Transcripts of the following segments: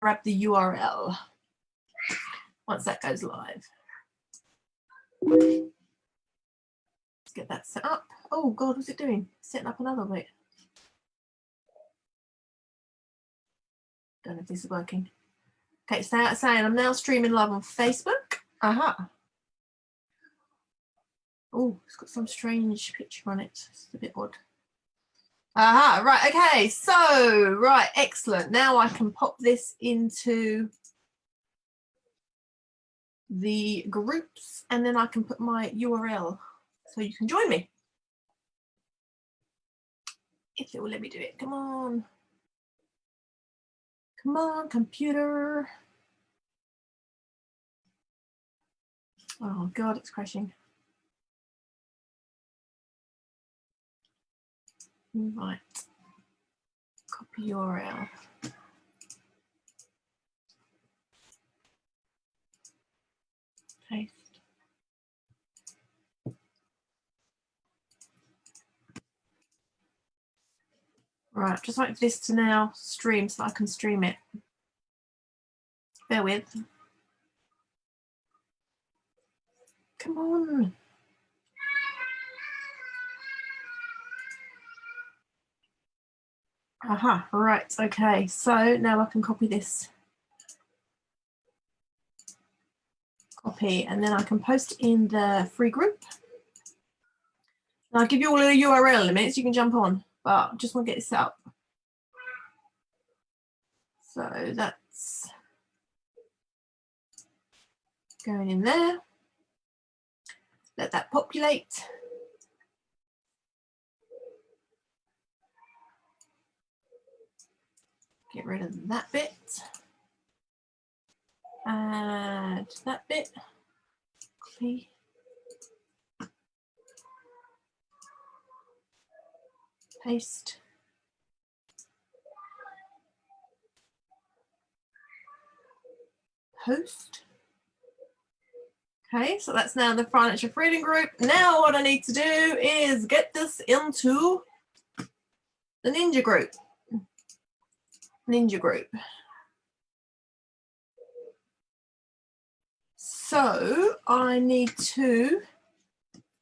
grab the URL once that goes live. Let's get that set up. Oh God, what's it doing? Setting up another bit. Don't know if this is working. Okay, so saying I'm now streaming live on Facebook. Aha. Oh, it's got some strange picture on it. It's a bit odd. Aha, right, okay, so, right, excellent. Now I can pop this into the groups and then I can put my URL so you can join me. If it will let me do it, come on. Come on, computer. Oh God, it's crashing. Right, copy URL. Paste. Right, just like this to now stream so I can stream it. Bear with. Come on. Aha, right, okay. So now I can copy this. Copy, and then I can post in the free group. I'll give you all a URL in a minute so you can jump on, but I just want to get this set up. So that's going in there. Let that populate. Get rid of that bit. Add that bit. Copy. Paste. Post. Okay, so that's now the financial freedom group. Now what I need to do is get this into the ninja group. Ninja group. So I need to,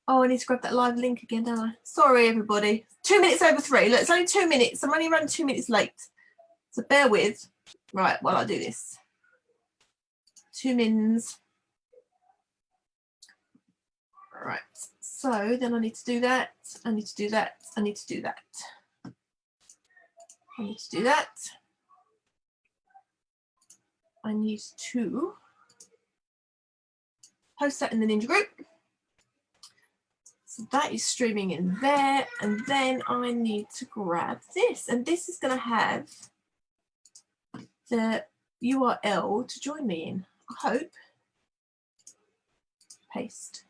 oh, I need to grab that live link again, don't I? Sorry, everybody. 2 minutes over 3. Look, it's only 2 minutes. I'm only running 2 minutes late. So bear with. Right, while I do this. 2 mins. Right, so then I need to do that. I need to do that. I need to do that. I need to do that. I need to post that in the ninja group. So that is streaming in there. And then I need to grab this. And this is going to have the URL to join me in, I hope. Paste.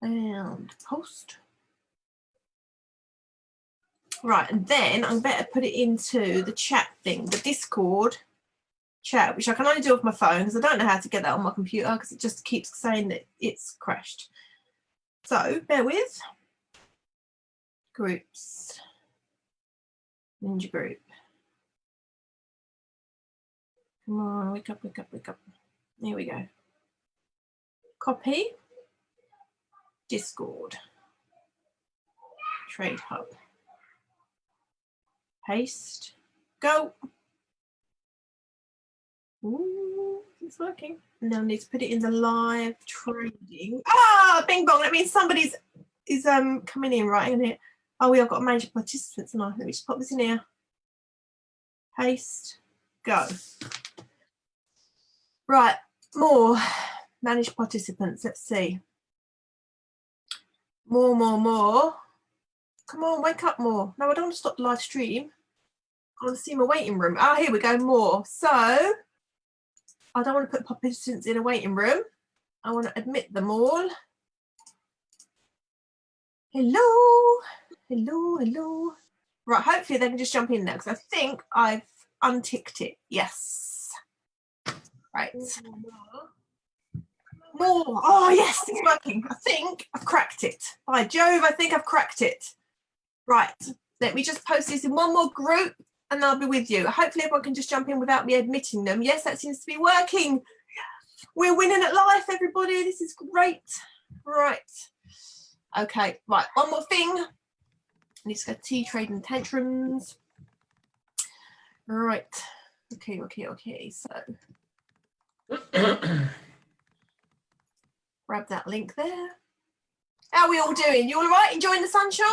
And post. Right, and then I better put it into the chat thing, the Discord chat, which I can only do with my phone because I don't know how to get that on my computer because it just keeps saying that it's crashed. So bear with. Groups. Ninja group. Come on, wake up, wake up, wake up. Here we go. Copy. Discord. Trade Hub. Paste. Go. Ooh, it's working. Now I need to put it in the live trading. Ah, bing bong. That means somebody's coming in, right? In it. Oh, we have got major participants now. Let me just pop this in here. Paste. Go. Right, more managed participants. Let's see. More. Come on, wake up more. No, I don't want to stop the live stream. I want to see my waiting room. Ah, here we go, more. So I don't want to put participants in a waiting room. I want to admit them all. Hello. Hello. Right, hopefully they can just jump in now because I think I've unticked it. Yes. Right. More. Oh, yes, it's working. I think I've cracked it. By Jove, I think I've cracked it. Right. Let me just post this in one more group and I'll be with you. Hopefully everyone can just jump in without me admitting them. Yes, that seems to be working. We're winning at life, everybody. This is great. Right. Okay, right. One more thing. I need to go tea, trade and tantrums. Right. Okay. So grab that link there. How are we all doing? You all right? Enjoying the sunshine?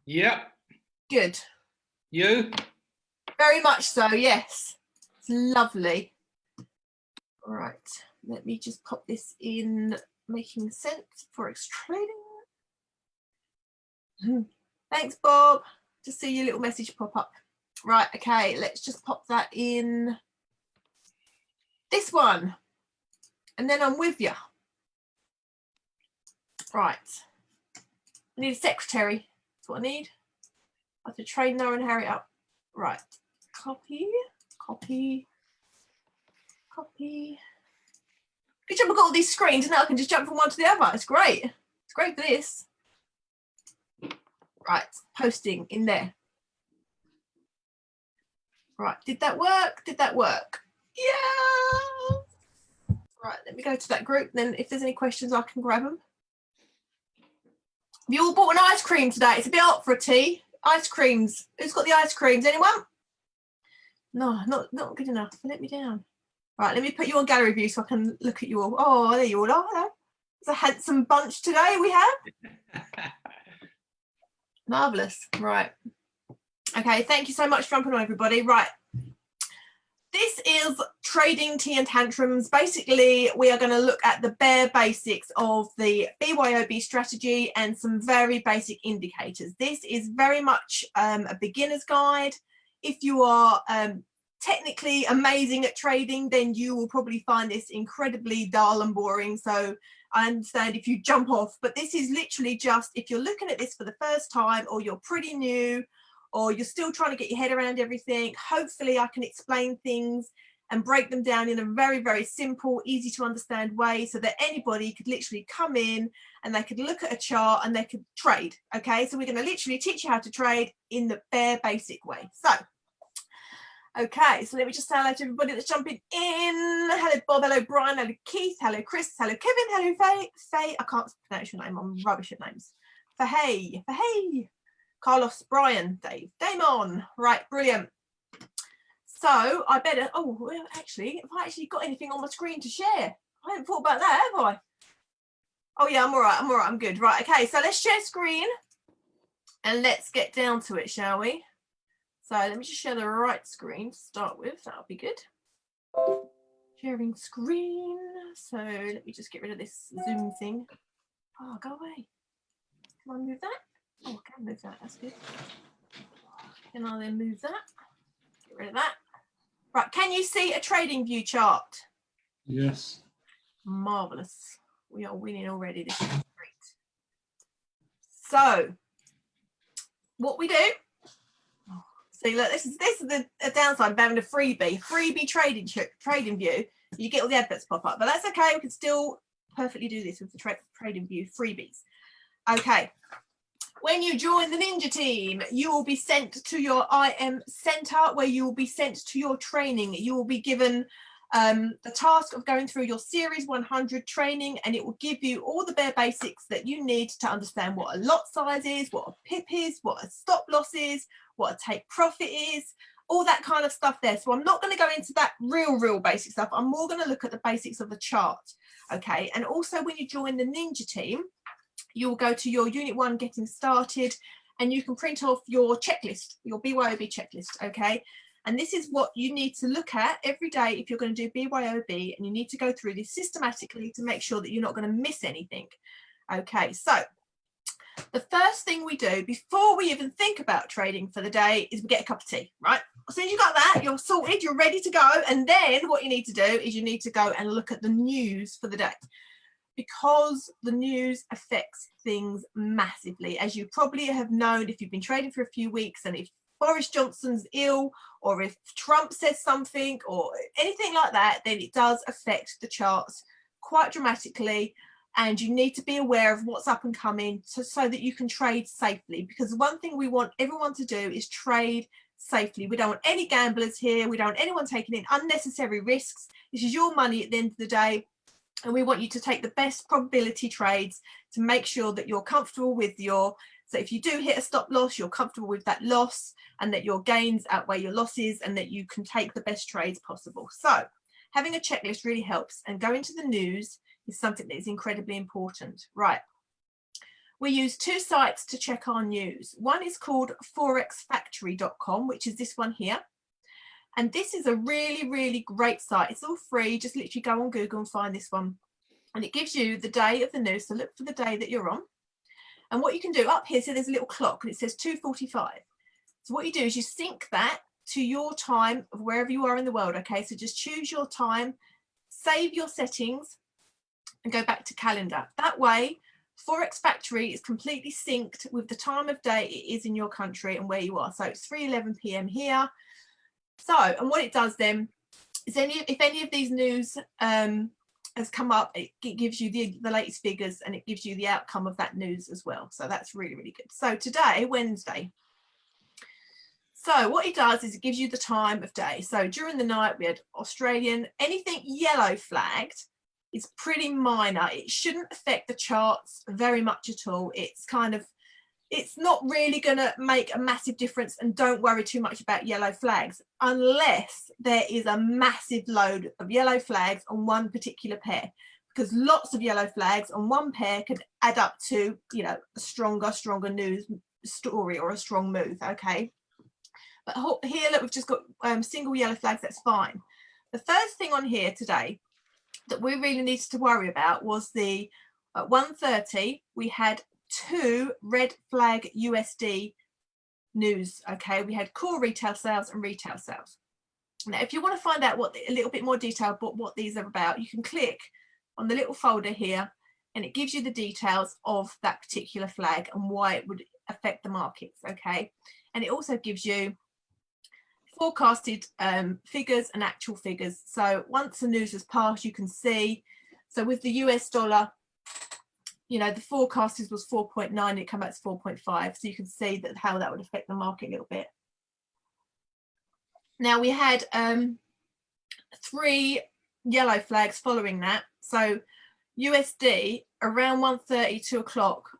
Yeah. Good. You? Very much so, yes. It's lovely. All right. Let me just pop this in Making Sense Forex Trading. Thanks, Bob. To see your little message pop up. Right, okay, let's just pop that in this one. And then I'm with you. Right. I need a secretary. That's what I need. I have to train Noah and Harry up. Right. Copy. Good job I've got all these screens and now I can just jump from one to the other. It's great. It's great for this. Right, posting in there. Right, did that work? Yeah. Right, let me go to that group. Then if there's any questions, I can grab them. Have you all bought an ice cream today? It's a bit hot for a tea. Ice creams. Who's got the ice creams? Anyone? No, not good enough. Let me down. Right, let me put you on gallery view so I can look at you all. Oh, there you all are. Hello. It's a handsome bunch today we have. Marvellous. Right. Okay, thank you so much for jumping on, everybody. Right. This is Trading Tea and Tantrums. Basically, we are going to look at the bare basics of the BYOB strategy and some very basic indicators. This is very much a beginner's guide. If you are technically amazing at trading, then you will probably find this incredibly dull and boring. So I understand if you jump off, but this is literally just if you're looking at this for the first time or you're pretty new, or you're still trying to get your head around everything. Hopefully I can explain things and break them down in a very, very simple, easy to understand way so that anybody could literally come in and they could look at a chart and they could trade. Okay, so we're going to literally teach you how to trade in the bare basic way. So, okay, so let me just say hello to everybody that's jumping in. Hello, Bob. Hello, Brian. Hello, Keith. Hello, Chris. Hello, Kevin. Hello, Faye. I can't pronounce your name. I'm rubbish at names. Faye. Carlos, Brian, Dave, Damon. Right, brilliant. So I better, oh, well, actually, have I actually got anything on my screen to share? I haven't thought about that, have I? Oh yeah, I'm all right, I'm good. Right, okay, so let's share screen and let's get down to it, shall we? So let me just share the right screen to start with. That'll be good. Sharing screen. So let me just get rid of this Zoom thing. Oh, go away. Can I move that? Oh, I can move that. That's good. Can I then move that? Get rid of that. Right, can you see a trading view chart? Yes. Marvellous. We are winning already. This is great. So, what we do, see, look, this is the downside of having a freebie trading view. You get all the adverts pop up, but that's okay. We can still perfectly do this with the trading view freebies. Okay. When you join the Ninja team, you will be sent to your IM center where you will be sent to your training. You will be given the task of going through your Series 100 training, and it will give you all the bare basics that you need to understand what a lot size is, what a pip is, what a stop loss is, what a take profit is, all that kind of stuff there. So I'm not going to go into that real basic stuff. I'm more going to look at the basics of the chart. Okay, and also when you join the Ninja team, you will go to your Unit 1 Getting Started and you can print off your checklist, your BYOB checklist, okay? And this is what you need to look at every day if you're going to do BYOB, and you need to go through this systematically to make sure that you're not going to miss anything. Okay, so the first thing we do before we even think about trading for the day is we get a cup of tea, right? As soon as you've got that, you're sorted, you're ready to go. And then what you need to do is you need to go and look at the news for the day, because the news affects things massively. As you probably have known if you've been trading for a few weeks, and if Boris Johnson's ill, or if Trump says something or anything like that, then it does affect the charts quite dramatically. And you need to be aware of what's up and coming so that you can trade safely. Because one thing we want everyone to do is trade safely. We don't want any gamblers here. We don't want anyone taking in unnecessary risks. This is your money at the end of the day. And we want you to take the best probability trades to make sure that you're comfortable with your, so if you do hit a stop loss, you're comfortable with that loss and that your gains outweigh your losses and that you can take the best trades possible. So having a checklist really helps, and going to the news is something that is incredibly important. Right. We use two sites to check our news. One is called forexfactory.com, which is this one here. And this is a really, really great site. It's all free. Just literally go on Google and find this one. And it gives you the day of the news. So look for the day that you're on. And what you can do up here, so there's a little clock and it says 2:45. So what you do is you sync that to your time of wherever you are in the world. Okay, so just choose your time, save your settings and go back to calendar. That way, Forex Factory is completely synced with the time of day it is in your country and where you are. So it's 3:11 p.m. here. So, and what it does then is if any of these news has come up, it gives you the latest figures and it gives you the outcome of that news as well. So that's really, really good. So today, Wednesday. So what it does is it gives you the time of day. So during the night, we had Australian, anything yellow flagged is pretty minor. It shouldn't affect the charts very much at all. It's kind of, it's not really going to make a massive difference, and don't worry too much about yellow flags unless there is a massive load of yellow flags on one particular pair, because lots of yellow flags on one pair could add up to, you know, a stronger news story or a strong move. Okay, but here, look, we've just got single yellow flags. That's fine. The first thing on here today that we really needed to worry about was the at 1:30 we had 2 red flag USD news. Okay, we had core retail sales and retail sales. Now if you want to find out a little bit more detail about what these are about, you can click on the little folder here and it gives you the details of that particular flag and why it would affect the markets. Okay, and it also gives you forecasted figures and actual figures. So once the news has passed, you can see, so with the US dollar, you know, the forecast was 4.9, it came out to 4.5. So you can see that how that would affect the market a little bit. Now we had 3 yellow flags following that. So USD around 1:30, 2 o'clock,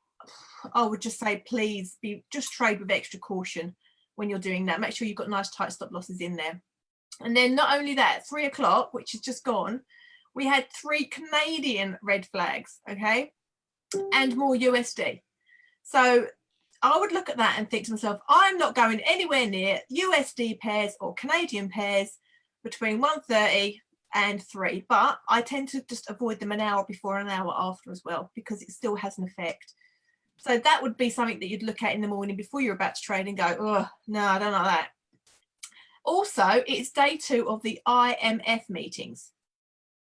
I would just say, please just trade with extra caution when you're doing that. Make sure you've got nice tight stop losses in there. And then not only that, 3 o'clock, which is just gone, we had 3 Canadian red flags. Okay, and more USD. So I would look at that and think to myself, I'm not going anywhere near USD pairs or Canadian pairs between 1:30 and 3, but I tend to just avoid them an hour before and an hour after as well, because it still has an effect. So that would be something that you'd look at in the morning before you're about to trade and go, oh no, I don't like that. Also, it's day 2 of the IMF meetings.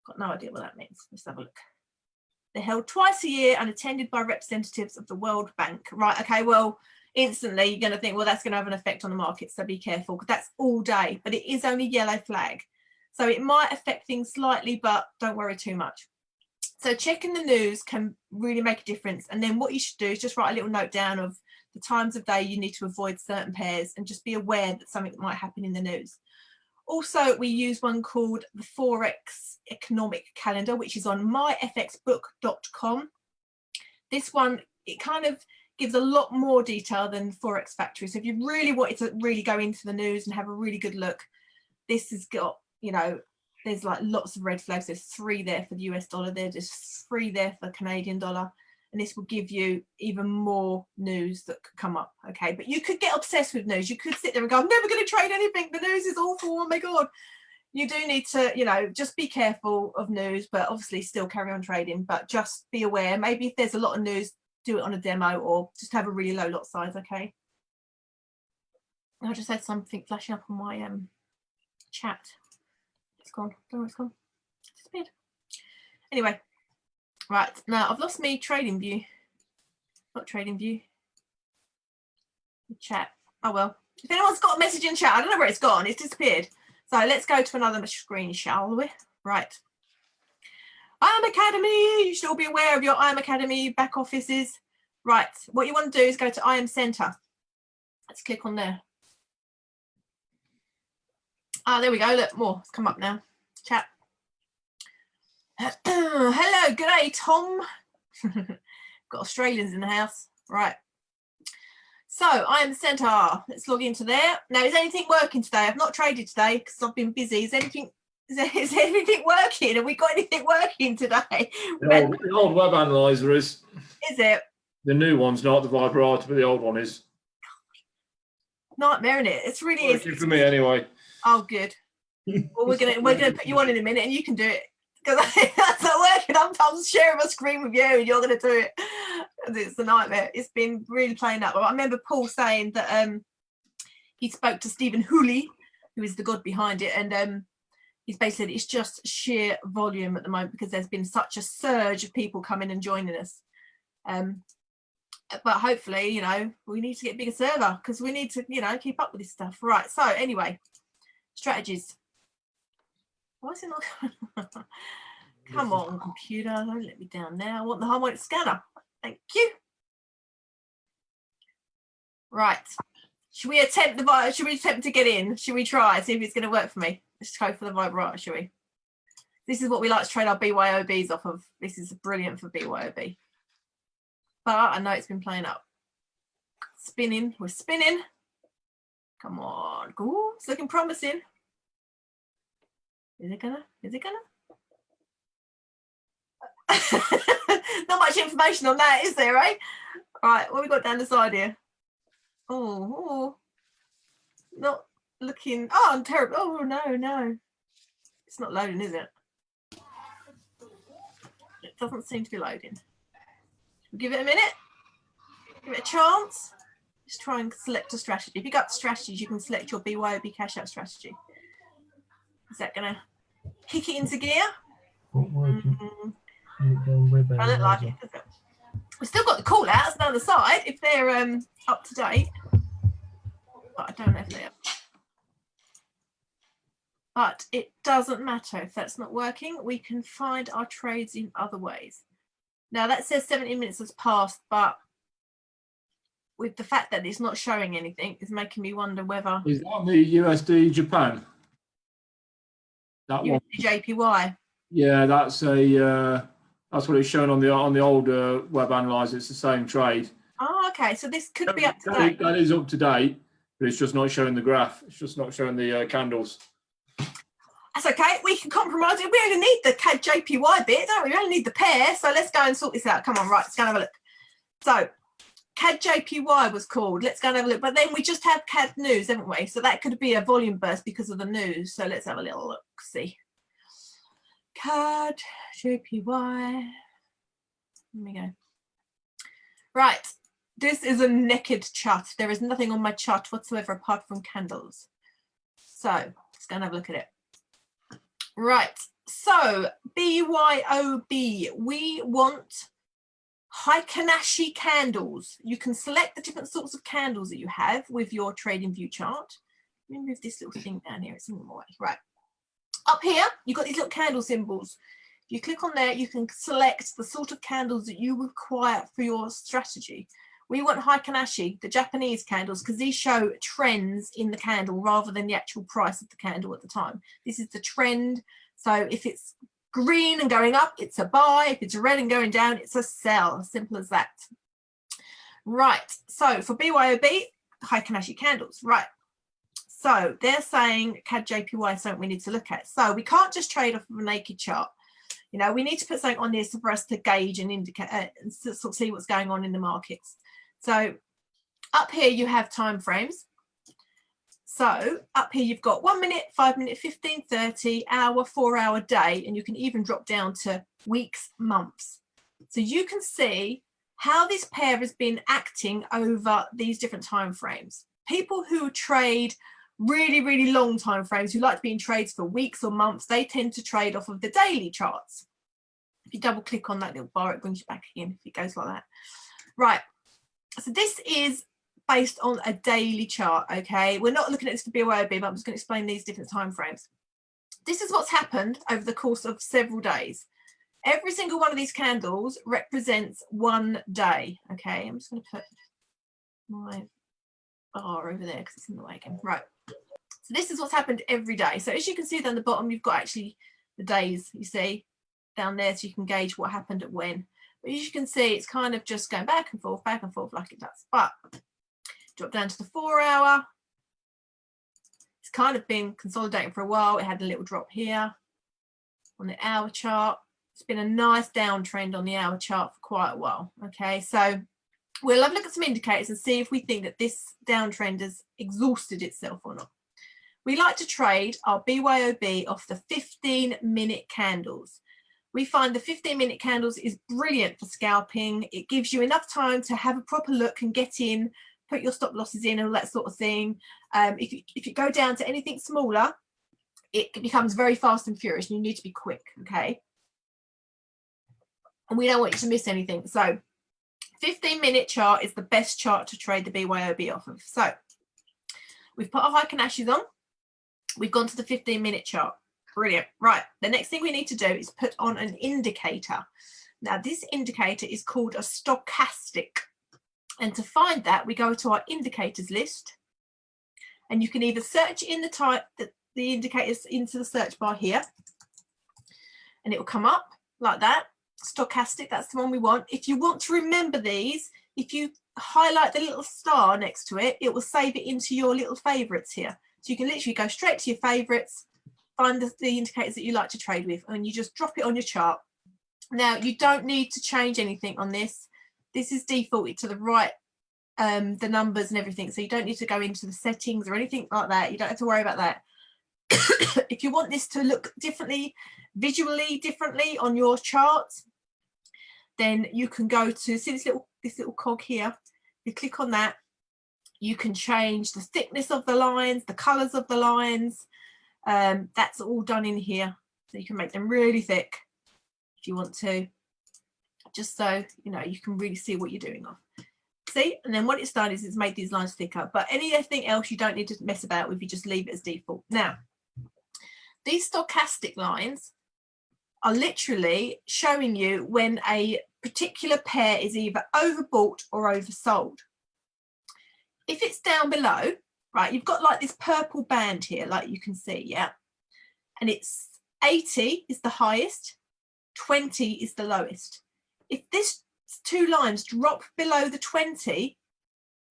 Got no idea what that means. Let's have a look. They're held twice a year and attended by representatives of the World Bank. Right, okay, well, instantly you're going to think, well, that's going to have an effect on the market, so be careful, because that's all day, but it is only yellow flag. So it might affect things slightly, but don't worry too much. So checking the news can really make a difference. And then what you should do is just write a little note down of the times of day you need to avoid certain pairs and just be aware that something might happen in the news. Also, we use one called the Forex Economic Calendar, which is on myfxbook.com. This one, it kind of gives a lot more detail than Forex Factory. So if you really wanted to really go into the news and have a really good look, this has got, you know, there's like lots of red flags. There's 3 there for the US dollar. There's 3 there for the Canadian dollar. And this will give you even more news that could come up. Okay, but you could get obsessed with news. You could sit there and go, I'm never going to trade anything. The news is awful. Oh my God. You do need to, you know, just be careful of news, but obviously still carry on trading. But just be aware. Maybe if there's a lot of news, do it on a demo or just have a really low lot size. Okay. I just had something flashing up on my chat. It's gone. Don't know where it's gone. It's disappeared. Anyway. Right, now I've lost me trading view. Not trading view. Chat. Oh well. If anyone's got a message in chat, I don't know where it's gone. It's disappeared. So let's go to another screen, shall we? Right. IM Academy. You should all be aware of your IM Academy back offices. Right. What you want to do is go to IM Center. Let's click on there. Ah, there we go. Look, more. It's come up now. Chat. Hello, good day, Tom. Got Australians in the house. Right. So I am the centaur. Let's log into there. Now, is anything working today? I've not traded today because I've been busy. Is anything working? Have we got anything working today? The old web analyzer is. Is it? The new one's not the vibrator, but the old one is. Nightmare, isn't it? It's really is. For me anyway. Oh, good. Well, we're gonna put you on in a minute, and you can do it because that's not working. I'm sharing my screen with you, and you're gonna do it. It's a nightmare. It's been really playing up. I remember Paul saying that he spoke to Stephen Hooley, who is the god behind it, and he's basically said it's just sheer volume at the moment because there's been such a surge of people coming and joining us. But hopefully, you know, we need to get a bigger server because we need to, you know, keep up with this stuff. Right. So anyway, strategies. Why is it not? Come on, computer. Don't let me down now. I want the harmonic scanner. Thank you. Right. Should we attempt to get in? Should we try? See if it's going to work for me. Let's go for the vibrator, shall we? This is what we like to trade our BYOBs off of. This is brilliant for BYOB. But I know it's been playing up. Spinning. We're spinning. Come on. Ooh, it's looking promising. Is it gonna? Not much information on that, is there, eh? All right, what have we got down the side here? Oh, not looking. Oh, I'm terrible. Oh, no. It's not loading, is it? It doesn't seem to be loading. Give it a minute. Give it a chance. Just try and select a strategy. If you go up to strategies, you can select your BYOB cash out strategy. Is that going to kick it into gear? I don't like it, does it? We've still got the call outs down the side if they're up to date. But I don't know if they are. But it doesn't matter if that's not working. We can find our trades in other ways. Now that says 17 minutes has passed, but with the fact that it's not showing anything, it's making me wonder whether. Is that the USD Japan? That USD one. JPY. Yeah, that's what it's shown on the old web analyzer. It's the same trade. Oh, okay. So this could be up to date. That is up to date, but it's just not showing the graph. It's just not showing the candles. That's okay. We can compromise it. We only need the CAD JPY bit, don't we? We only need the pair. So let's go and sort this out. Come on, right. Let's go and have a look. So CAD JPY was called. Let's go and have a look. But then we just have CAD news, haven't we? So that could be a volume burst because of the news. So let's have a little look. See. CAD JPY. There we go. Right. This is a naked chart. There is nothing on my chart whatsoever apart from candles. So let's go and have a look at it. Right, so BYOB, we want Heikkanashi candles. You can select the different sorts of candles that you have with your trading view chart. Let me move this little thing down here, it's in my way. Right, up here, you've got these little candle symbols. If you click on there, you can select the sort of candles that you require for your strategy. We want Heikkanashi, the Japanese candles, because these show trends in the candle rather than the actual price of the candle at the time. This is the trend. So if it's green and going up, it's a buy. If it's red and going down, it's a sell. Simple as that. Right. So for BYOB, Heikkanashi candles. Right. So they're saying CAD JPY is something we need to look at. So we can't just trade off of a naked chart. You know, we need to put something on this for us to gauge and indicate and sort of see what's going on in the markets. So up here you have time frames. So up here you've got 1 minute, 5 minute, 15, 30, hour, 4 hour day, and you can even drop down to weeks, months. So you can see how this pair has been acting over these different time frames. People who trade really, really long time frames, who like to be in trades for weeks or months, they tend to trade off of the daily charts. If you double click on that little bar, it brings you back again if it goes like that. Right. So this is based on a daily chart, okay? We're not looking at this for BYOB, but I'm just going to explain these different time frames. This is what's happened over the course of several days. Every single one of these candles represents 1 day, okay? I'm just going to put my bar over there because it's in the way again. Right. So this is what's happened every day. So as you can see down the bottom, you've got actually the days, you see, down there, so you can gauge what happened at when. But as you can see, it's kind of just going back and forth like it does. But drop down to the 4 hour. It's kind of been consolidating for a while. It had a little drop here on the hour chart. It's been a nice downtrend on the hour chart for quite a while. Okay, so we'll have a look at some indicators and see if we think that this downtrend has exhausted itself or not. We like to trade our BYOB off the 15-minute candles. We find the 15-minute candles is brilliant for scalping. It gives you enough time to have a proper look and get in, put your stop losses in and all that sort of thing. If you go down to anything smaller, it becomes very fast and furious and you need to be quick, okay? And we don't want you to miss anything. So 15-minute chart is the best chart to trade the BYOB off of. So we've put our Heiken Ashes on. We've gone to the 15-minute chart. Brilliant. Right. The next thing we need to do is put on an indicator. Now, this indicator is called a stochastic. And to find that, we go to our indicators list. And you can either search in the indicators into the search bar here. And it will come up like that. Stochastic, that's the one we want. If you want to remember these, if you highlight the little star next to it, it will save it into your little favorites here. So you can literally go straight to your favorites, find the indicators that you like to trade with, and you just drop it on your chart. Now, you don't need to change anything on this. This is defaulted to the right, the numbers and everything. So you don't need to go into the settings or anything like that. You don't have to worry about that. If you want this to look differently, visually differently on your chart, then you can go to, see this little cog here. You click on that. You can change the thickness of the lines, the colors of the lines. That's all done in here. So you can make them really thick if you want to, just so you know you can really see what you're doing. See, and then what it's done is it's made these lines thicker, but anything else you don't need to mess about with, you just leave it as default. Now, these stochastic lines are literally showing you when a particular pair is either overbought or oversold. If it's down below, right, you've got like this purple band here, like you can see, yeah? And it's 80 is the highest, 20 is the lowest. If this two lines drop below the 20,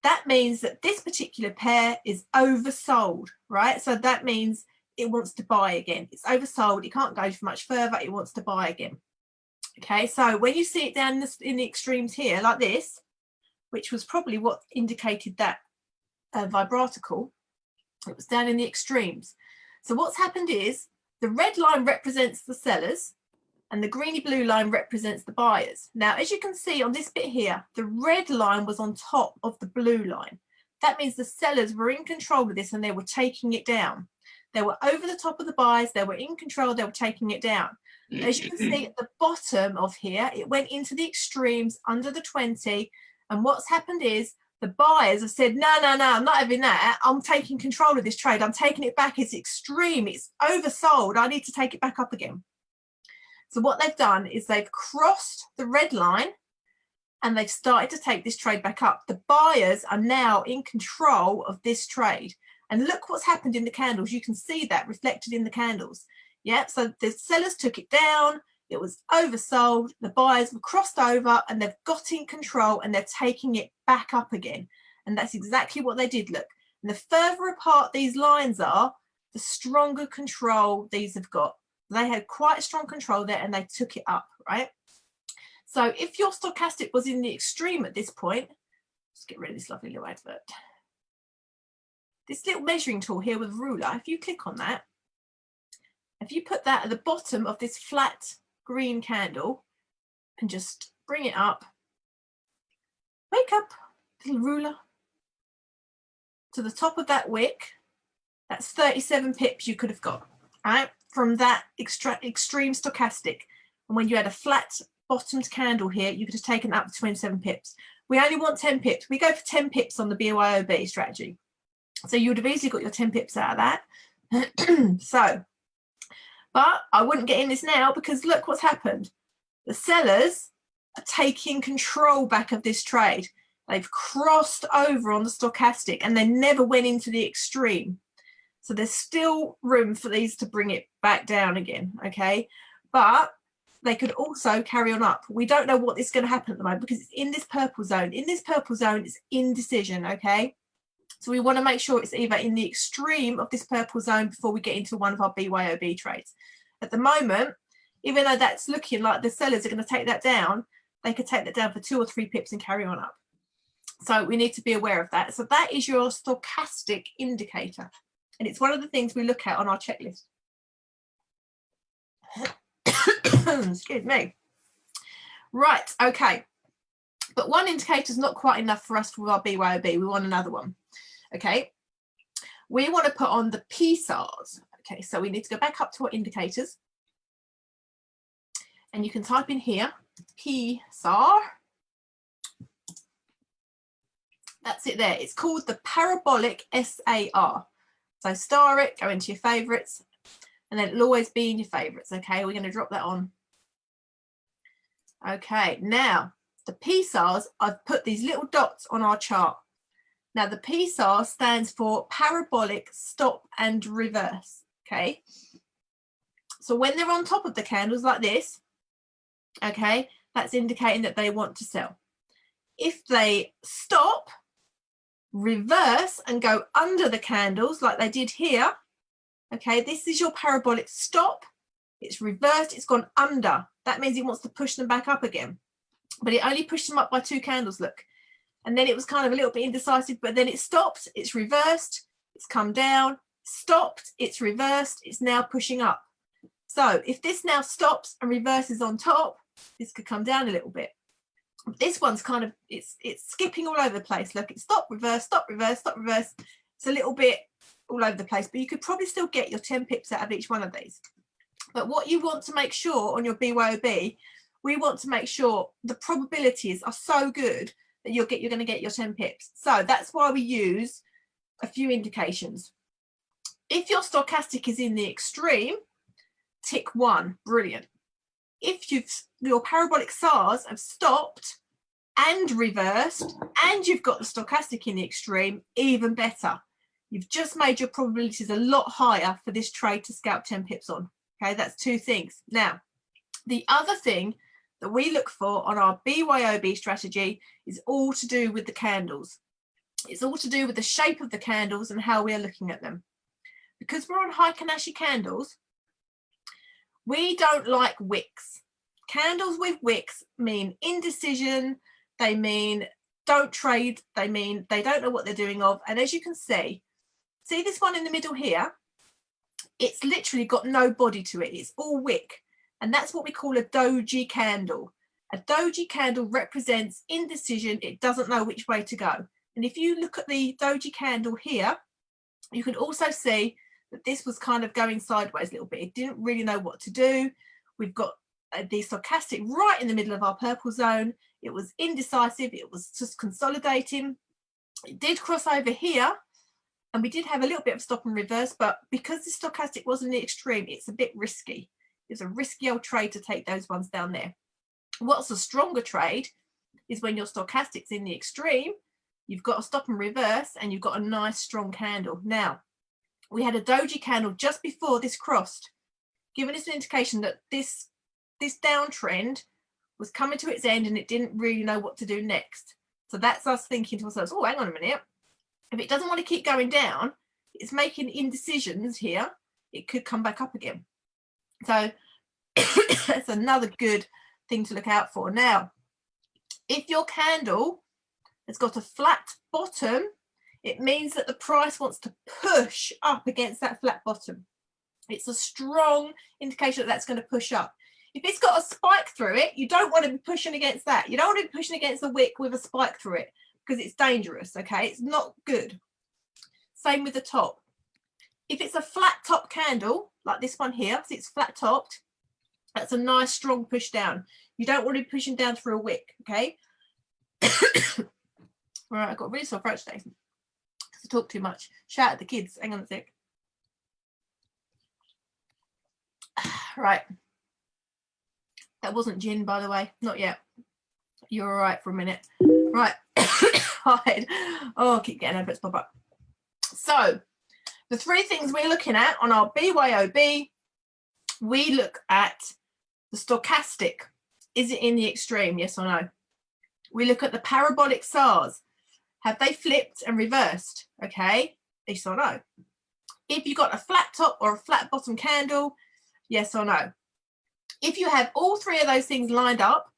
that means that this particular pair is oversold, right? So that means it wants to buy again. It's oversold, it can't go much further, it wants to buy again. Okay, so when you see it down in the extremes here, like this, which was probably what indicated that vibratical, it was down in the extremes. So what's happened is the red line represents the sellers and the greeny blue line represents the buyers. Now, as you can see on this bit here, the red line was on top of the blue line. That means the sellers were in control of this and they were taking it down. They were over the top of the buyers, they were in control, they were taking it down. As you can see at the bottom of here, it went into the extremes under the 20. And what's happened is the buyers have said, no, I'm not having that. I'm taking control of this trade. I'm taking it back. It's extreme. It's oversold. I need to take it back up again. So what they've done is they've crossed the red line and they've started to take this trade back up. The buyers are now in control of this trade. And look what's happened in the candles. You can see that reflected in the candles. Yeah, so the sellers took it down. It was oversold. The buyers were crossed over and they've got in control and they're taking it back up again. And that's exactly what they did, look. And the further apart these lines are, the stronger control these have got. They had quite strong control there and they took it up, right? So if your stochastic was in the extreme at this point, let's get rid of this lovely little advert. This little measuring tool here with ruler, if you click on that, if you put that at the bottom of this flat green candle and just bring it up, wake up, little ruler, to the top of that wick, that's 37 pips you could have got, right, from that extreme stochastic. And when you had a flat bottomed candle here, you could have taken up to 27 pips. We only want 10 pips. We go for 10 pips on the BYOB strategy. So you would have easily got your 10 pips out of that. So, but I wouldn't get in this now because look what's happened. The sellers are taking control back of this trade. They've crossed over on the stochastic and they never went into the extreme. So there's still room for these to bring it back down again, okay? But they could also carry on up. We don't know what is going to happen at the moment because it's in this purple zone. In this purple zone, it's indecision, okay? So we want to make sure it's either in the extreme of this purple zone before we get into one of our BYOB trades. At the moment, even though that's looking like the sellers are going to take that down, they could take that down for 2 or 3 pips and carry on up. So we need to be aware of that. So that is your stochastic indicator. And it's one of the things we look at on our checklist. Excuse me. Right, okay. But one indicator is not quite enough for us for our BYOB. We want another one. Okay. We want to put on the PSARs. Okay, so we need to go back up to our indicators. And you can type in here, PSAR. That's it there. It's called the parabolic SAR. So star it, go into your favorites, and then it'll always be in your favorites. Okay, we're going to drop that on. Okay, now the PSARs, I've put these little dots on our chart. Now the PSAR stands for parabolic stop and reverse. Okay, so when they're on top of the candles like this, okay, that's indicating that they want to sell. If they stop, reverse and go under the candles like they did here, okay, this is your parabolic stop. It's reversed, it's gone under. That means it wants to push them back up again, but it only pushed them up by 2 candles, look. And then it was kind of a little bit indecisive, but then it stopped, it's reversed, it's come down, stopped, it's reversed, it's now pushing up. So if this now stops and reverses on top, this could come down a little bit. This one's kind of, it's skipping all over the place. Look, it's stop, reverse, stop, reverse, stop, reverse. It's a little bit all over the place, but you could probably still get your 10 pips out of each one of these. But what you want to make sure on your BYOB, we want to make sure the probabilities are so good that you're going to get your 10 pips. So that's why we use a few indications. If your stochastic is in the extreme, tick 1, brilliant. If your parabolic SARs have stopped and reversed and you've got the stochastic in the extreme, even better. You've just made your probabilities a lot higher for this trade to scalp 10 pips on. Okay, that's 2 things. Now, the other thing that we look for on our BYOB strategy is all to do with the candles. It's all to do with the shape of the candles and how we're looking at them. Because we're on high Kanashi candles, we don't like wicks. Candles with wicks mean indecision, they mean don't trade, they mean they don't know what they're doing of. And as you can see this one in the middle here, it's literally got no body to it. It's all wick. And that's what we call a doji candle. A doji candle represents indecision. It doesn't know which way to go. And if you look at the doji candle here, you can also see that this was kind of going sideways a little bit. It didn't really know what to do. We've got the stochastic right in the middle of our purple zone. It was indecisive. It was just consolidating. It did cross over here, and we did have a little bit of stop and reverse, but because the stochastic was in the extreme, it's a bit risky. It's a risky old trade to take those ones down there. What's a stronger trade is when your stochastic's in the extreme, you've got a stop and reverse, and you've got a nice strong candle. Now, we had a doji candle just before this crossed, giving us an indication that this downtrend was coming to its end and it didn't really know what to do next. So that's us thinking to ourselves, oh, hang on a minute. If it doesn't want to keep going down, it's making indecisions here. It could come back up again. So that's another good thing to look out for. Now, if your candle has got a flat bottom, it means that the price wants to push up against that flat bottom. It's a strong indication that that's going to push up. If it's got a spike through it, you don't want to be pushing against that. You don't want to be pushing against the wick with a spike through it because it's dangerous, okay? It's not good. Same with the top. If it's a flat top candle, like this one here, so it's flat topped, that's a nice strong push down. You don't want to be pushing down through a wick, okay? All right, I've got a really sore throat today because I talk too much. Shout at the kids. Hang on a sec. Right. That wasn't gin, by the way. Not yet. You're all right for a minute. Right. Hide. Oh, I keep getting adverts pop up. So The three things we're looking at on our BYOB, we look at the stochastic. Is it in the extreme? Yes or no? We look at the parabolic SARs. Have they flipped and reversed? Okay, yes or no? If you got a flat top or a flat bottom candle, yes or no? If you have all three of those things lined up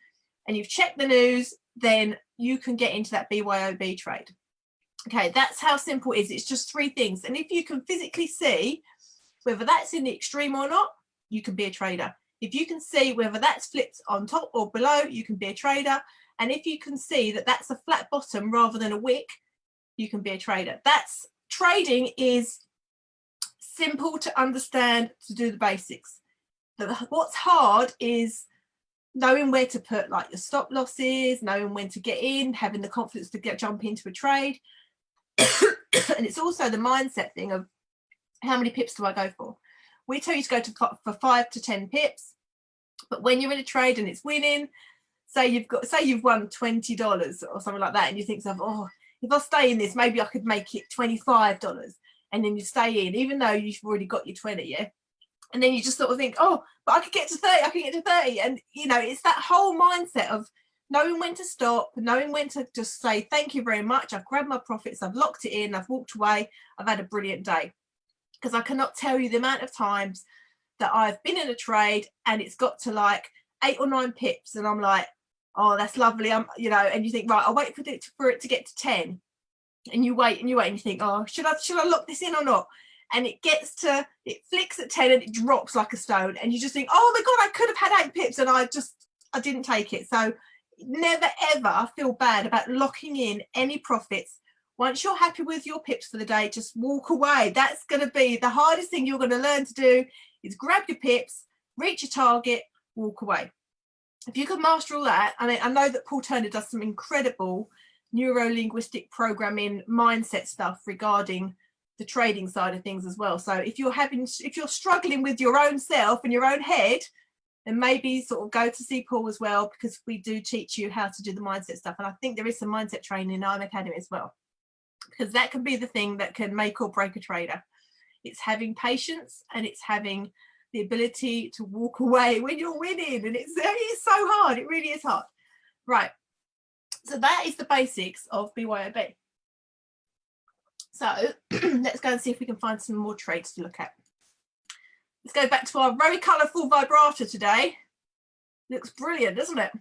and you've checked the news, then you can get into that BYOB trade. Okay, that's how simple it is. It's just three things. And if you can physically see whether that's in the extreme or not, you can be a trader. If you can see whether that's flipped on top or below, you can be a trader. And if you can see that that's a flat bottom rather than a wick, you can be a trader. That's trading is simple to understand, to do the basics. What's hard is knowing where to put like your stop losses, knowing when to get in, having the confidence to jump into a trade. And it's also the mindset thing of how many pips do I go for? We tell you to go for 5 to 10 pips, but when you're in a trade and it's winning, say you've won $20 or something like that, and you think, oh, if I stay in this, maybe I could make it $25, and then you stay in, even though you've already got your 20, yeah. And then you just sort of think, oh, but I could get to 30, I can get to 30, and you know, it's that whole mindset of knowing when to stop, knowing when to just say thank you very much. I've grabbed my profits, I've locked it in, I've walked away, I've had a brilliant day. Because I cannot tell you the amount of times that I've been in a trade and it's got to like 8 or 9 pips, and I'm like, oh, that's lovely. You know, and you think, right, I'll wait for it to get to 10, and you wait and you think, oh, should I lock this in or not? And it flicks at 10 and it drops like a stone, and you just think, oh my God, I could have had 8 pips and I didn't take it. So never ever feel bad about locking in any profits. Once you're happy with your pips for the day, just walk away. That's going to be the hardest thing you're going to learn to do, is grab your pips, reach your target, walk away. If you can master all that, and I know that Paul Turner does some incredible neuro-linguistic programming mindset stuff regarding the trading side of things as well. So if you're struggling with your own self and your own head, then maybe sort of go to see Paul as well, because we do teach you how to do the mindset stuff. And I think there is some mindset training in our academy as well, because that can be the thing that can make or break a trader. It's having patience, and it's having the ability to walk away when you're winning. And it's so hard. It really is hard. Right. So that is the basics of BYOB. So let's go and see if we can find some more trades to look at. Let's go back to our very colourful vibrator today. Looks brilliant, doesn't it?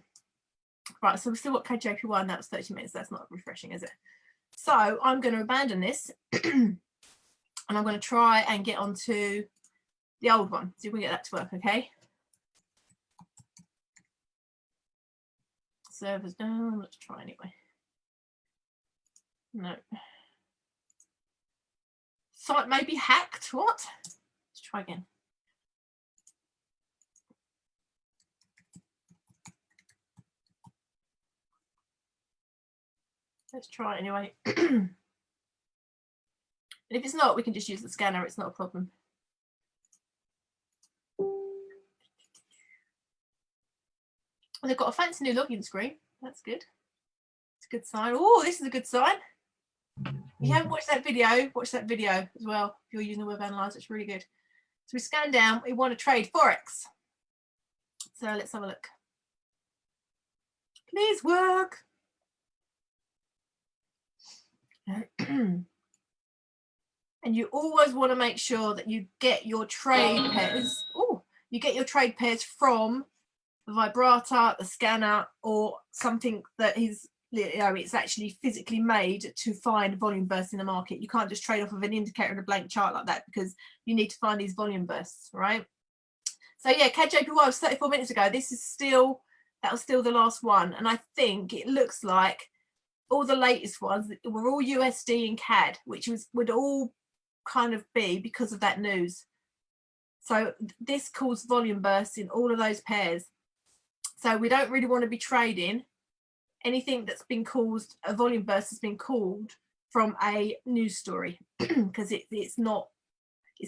Right, so we've still got KJP1. That was 30 minutes. That's not refreshing, is it? So I'm going to abandon this and I'm going to try and get onto the old one. See if we can get that to work, okay? Server's down. Let's try anyway. No. Site may be hacked. What? Let's try again. Let's try it anyway. And if it's not, we can just use the scanner. It's not a problem. Well, they've got a fancy new login screen. That's good. It's a good sign. Oh, this is a good sign. If you haven't watched that video, watch that video as well. If you're using the web analyzer, it's really good. So we scan down. We want to trade Forex. So let's have a look. Please work. And you always want to make sure that you get your trade pairs. Oh, you get your trade pairs from the vibrator, the scanner, or something that is, you know, it's actually physically made to find volume bursts in the market. You can't just trade off of an indicator and a blank chart like that, because you need to find these volume bursts, right? So yeah, KJPY was 34 minutes ago. That was still the last one, and I think it looks like all the latest ones were all USD and CAD, which would all kind of be because of that news. So this caused volume bursts in all of those pairs. So we don't really want to be trading anything that's been caused, a volume burst has been called from a news story, because it's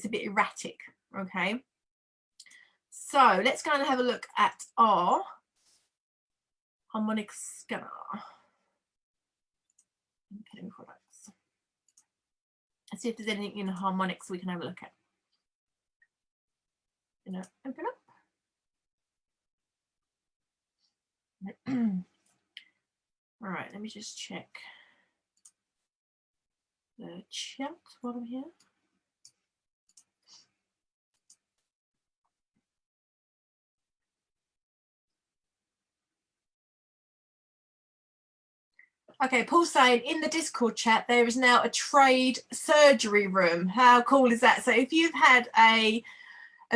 a bit erratic. Okay. So let's go and have a look at our harmonic scanner. Products. Let's see if there's anything in the harmonics we can have a look at. You know, open up. All right, let me just check the chat while I'm here. Okay, Paul's saying in the Discord chat, there is now a trade surgery room. How cool is that? So if you've had a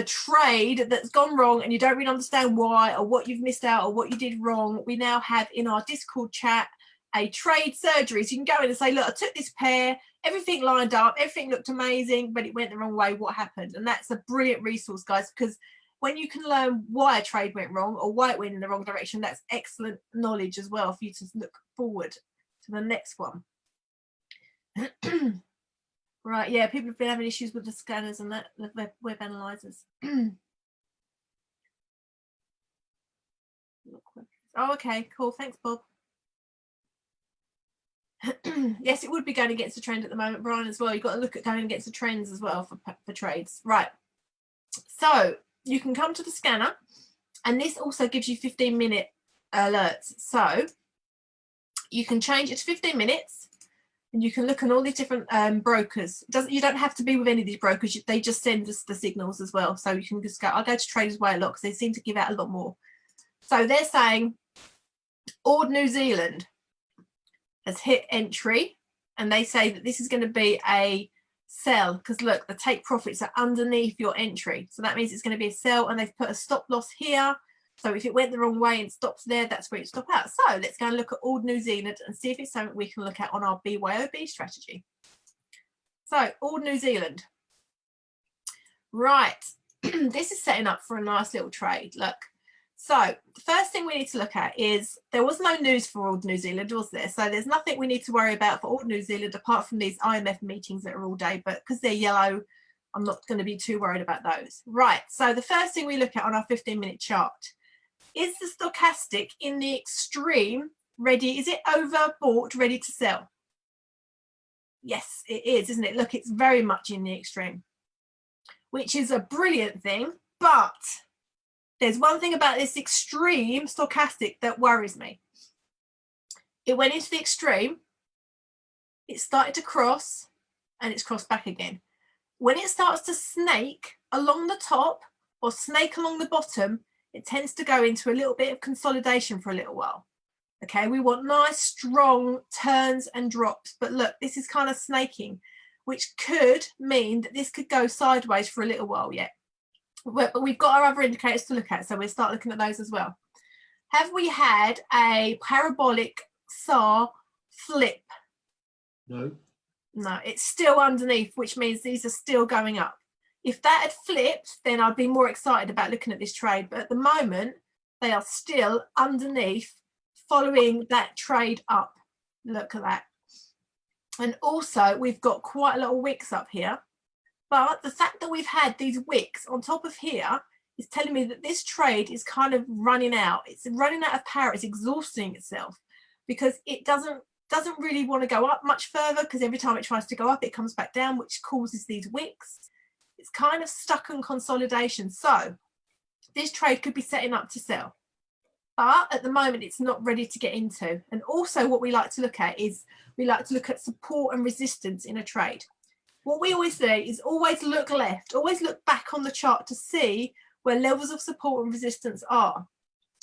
trade that's gone wrong and you don't really understand why or what you've missed out or what you did wrong, we now have in our Discord chat a trade surgery. So you can go in and say, look, I took this pair, everything lined up, everything looked amazing, but it went the wrong way. What happened? And that's a brilliant resource, guys, because when you can learn why a trade went wrong or why it went in the wrong direction, that's excellent knowledge as well for you to look forward to the next one. Right, yeah, people have been having issues with the scanners and that, the web analyzers. Oh, okay, cool. Thanks, Bob. Yes, it would be going against the trend at the moment, Brian, as well. You've got to look at going against the trends as well for trades. Right. So you can come to the scanner, and this also gives you 15-minute alerts. So you can change it to 15 minutes. And you can look on all these different brokers. You don't have to be with any of these brokers. They just send us the signals as well. So you can just go, I'll go to Traders Way a lot because they seem to give out a lot more. So they're saying Ord New Zealand has hit entry. And they say that this is going to be a sell because, look, the take profits are underneath your entry. So that means it's going to be a sell. And they've put a stop loss here. So if it went the wrong way and stops there, that's where it stop out. So let's go and look at Ord New Zealand and see if it's something we can look at on our BYOB strategy. So Ord New Zealand. Right. This is setting up for a nice little trade. Look. So the first thing we need to look at is there was no news for Ord New Zealand, was there? So there's nothing we need to worry about for Ord New Zealand apart from these IMF meetings that are all day. But because they're yellow, I'm not going to be too worried about those. Right. So the first thing we look at on our 15-minute chart is the stochastic in the extreme ready? Is it overbought, ready to sell? Yes, it is, isn't it? Look, it's very much in the extreme, which is a brilliant thing. But there's one thing about this extreme stochastic that worries me. It went into the extreme, it started to cross, and it's crossed back again. When it starts to snake along the top or snake along the bottom, it tends to go into a little bit of consolidation for a little while. Okay, we want nice, strong turns and drops. But look, this is kind of snaking, which could mean that this could go sideways for a little while yet. But we've got our other indicators to look at, so we'll start looking at those as well. Have we had a parabolic SAR flip? No. No, it's still underneath, which means these are still going up. If that had flipped, then I'd be more excited about looking at this trade. But at the moment, they are still underneath, following that trade up. Look at that. And also, we've got quite a lot of wicks up here. But the fact that we've had these wicks on top of here is telling me that this trade is kind of running out. It's running out of power. It's exhausting itself because it doesn't really want to go up much further because every time it tries to go up, it comes back down, which causes these wicks. It's kind of stuck in consolidation. So this trade could be setting up to sell. But at the moment, it's not ready to get into. And also what we like to look at is we like to look at support and resistance in a trade. What we always say is always look left, always look back on the chart to see where levels of support and resistance are.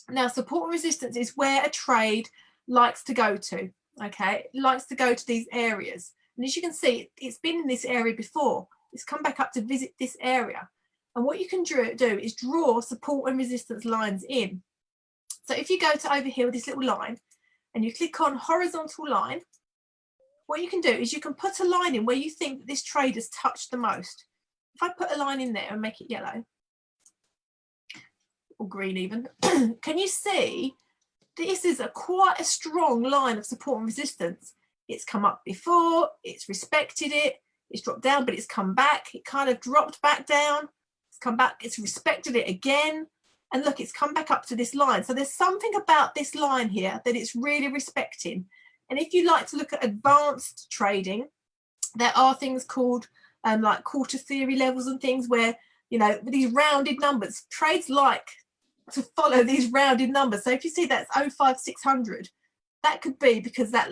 Now, support and resistance is where a trade likes to go to, okay? It likes to go to these areas. And as you can see, it's been in this area before. It's come back up to visit this area. And what you can do is draw support and resistance lines in. So if you go to over here with this little line and you click on horizontal line, what you can do is you can put a line in where you think that this trade has touched the most. If I put a line in there and make it yellow, or green even, can you see this is quite a strong line of support and resistance? It's come up before, it's respected it, it's dropped down, but it's come back. It kind of dropped back down, it's come back, it's respected it again. And look, it's come back up to this line. So there's something about this line here that it's really respecting. And if you like to look at advanced trading, There are things called like quarter theory levels and things where, you know, these rounded numbers, trades like to follow these rounded numbers. So if you see that's 05600, that could be because that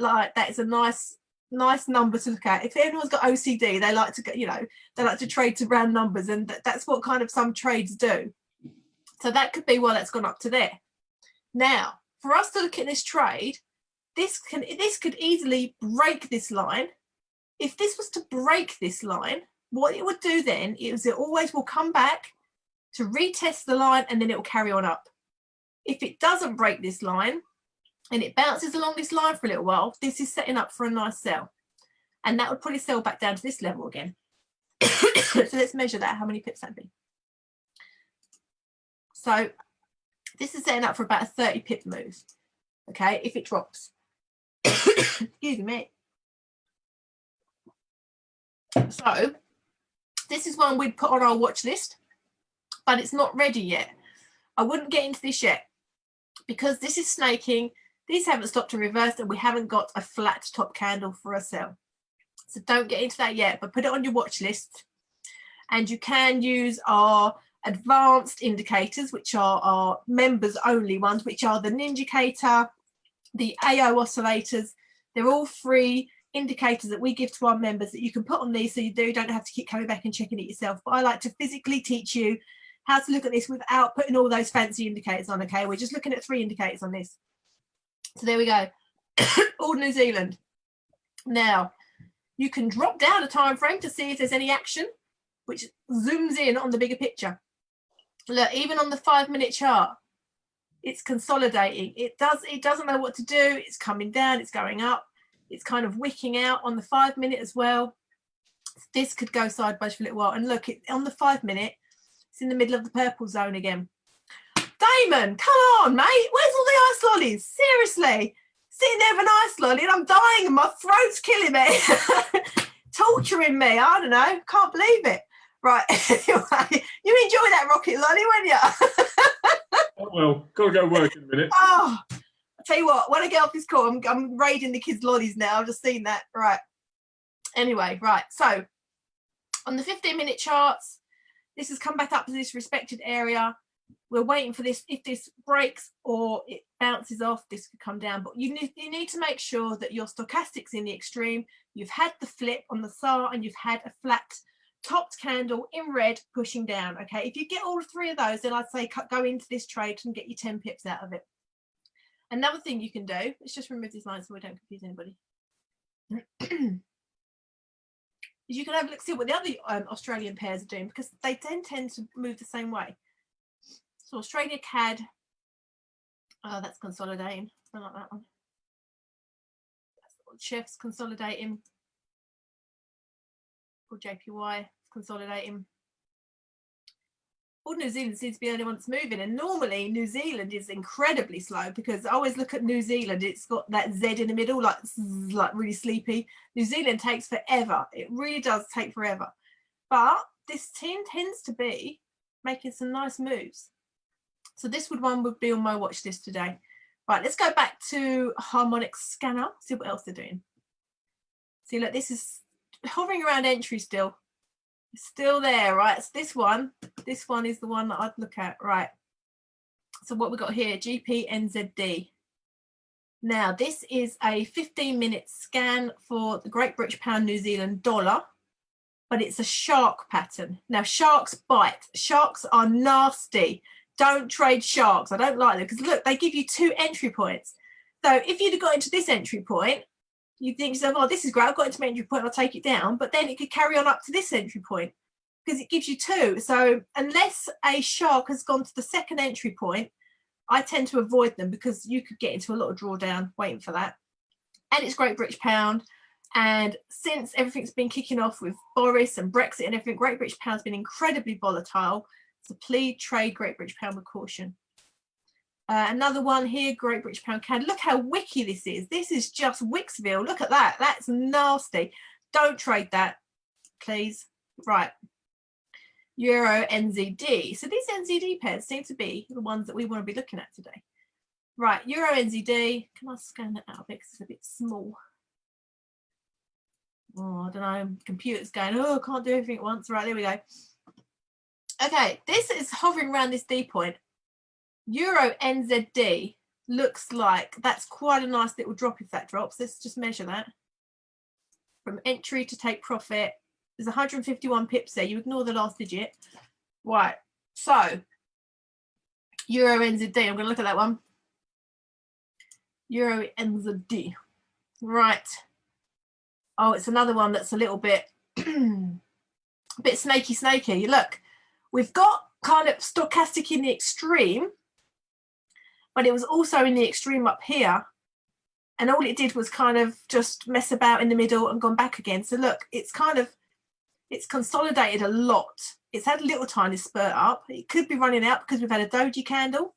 is a nice number to look at. If anyone's got OCD, they like to, you know, they like to trade to round numbers, and that's what kind of some trades do. So that could be why that's gone up to there. Now, for us to look at this trade, this could easily break this line. If this was to break this line, what it would do then is it always will come back to retest the line, and then it will carry on up. If it doesn't break this line and it bounces along this line for a little while, this is setting up for a nice sell. And that would probably sell back down to this level again. So let's measure that, how many pips that'd be. So this is setting up for about a 30 pip move, okay, if it drops. Excuse me. So this is one we'd put on our watch list, but it's not ready yet. I wouldn't get into this yet because this is snaking. These haven't stopped and reversed, and we haven't got a flat top candle for a sell. So don't get into that yet, but put it on your watch list. And you can use our advanced indicators, which are our members only ones, which are the Educator, the AO oscillators. They're all free indicators that we give to our members that you can put on these, so you don't have to keep coming back and checking it yourself. But I like to physically teach you how to look at this without putting all those fancy indicators on. Okay, we're just looking at 3 indicators on this. So there we go. All New Zealand. Now you can drop down a time frame to see if there's any action, which zooms in on the bigger picture. Look, even on the 5-minute chart, it's consolidating. It doesn't know what to do. It's coming down, it's going up. It's kind of wicking out on the 5-minute as well. This could go sideways for a little while. And look, on the 5-minute, it's in the middle of the purple zone again. Damon, come on, mate. Where's all the ice lollies? Seriously. Sitting there with an ice lolly and I'm dying and my throat's killing me. Torturing me. I don't know. Can't believe it. Right. Anyway, you enjoy that rocket lolly, won't you? Oh, well, got to go work in a minute. Oh. I'll tell you what, when I get off this call, I'm raiding the kids' lollies now. I've just seen that. Right. Anyway, right. So on the 15-minute charts, this has come back up to this respected area. We're waiting for this. If this breaks or it bounces off, this could come down. But you need to make sure that your stochastic's in the extreme. You've had the flip on the SAR and you've had a flat topped candle in red pushing down. Okay. If you get all 3 of those, then I'd say go into this trade and get your 10 pips out of it. Another thing you can do, let's just remove this line so we don't confuse anybody, is you can have a look, see what the other Australian pairs are doing, because they tend to move the same way. So Australia CAD, oh, that's consolidating. I like that one. Chef's consolidating. Or JPY consolidating. All New Zealand seems to be the only one that's moving, and normally New Zealand is incredibly slow because I always look at New Zealand, it's got that Z in the middle, like really sleepy. New Zealand takes forever. It really does take forever. But this team tends to be making some nice moves. So this one would be on my watch list today. Right, let's go back to Harmonic Scanner, see what else they're doing. See, look, this is hovering around entry still. Still there, right? So this one is the one that I'd look at, right? So what we've got here, GPNZD. Now, this is a 15-minute scan for the Great British Pound New Zealand dollar, but it's a shark pattern. Now, sharks bite. Sharks are nasty. Don't trade sharks. I don't like them because, look, they give you 2 entry points. So if you'd have got into this entry point, you think to yourself, oh, this is great, I've got into my entry point, I'll take it down. But then it could carry on up to this entry point because it gives you 2. So unless a shark has gone to the second entry point, I tend to avoid them because you could get into a lot of drawdown waiting for that. And it's Great British Pound. And since everything's been kicking off with Boris and Brexit and everything, Great British Pound's been incredibly volatile. So please trade Great British Pound with caution. Another one here, Great British Pound CAD. Look how wicky this is. This is just Wicksville. Look at that. That's nasty. Don't trade that, please. Right. Euro NZD. So these NZD pairs seem to be the ones that we want to be looking at today. Right. Euro NZD. Can I scan that out a bit because it's a bit small? Oh, I don't know. Computer's going, oh, I can't do everything at once. Right, there we go. Okay, this is hovering around this D point. Euro NZD looks like that's quite a nice little drop if that drops. Let's just measure that. From entry to take profit, there's 151 pips there. You ignore the last digit. Right, so Euro NZD, I'm going to look at that one. Euro NZD. Right. Oh, it's another one that's a little bit, a bit snaky. Look, we've got kind of stochastic in the extreme, but it was also in the extreme up here. And all it did was kind of just mess about in the middle and gone back again. So look, it's kind of, it's consolidated a lot. It's had a little tiny spurt up. It could be running out because we've had a doji candle.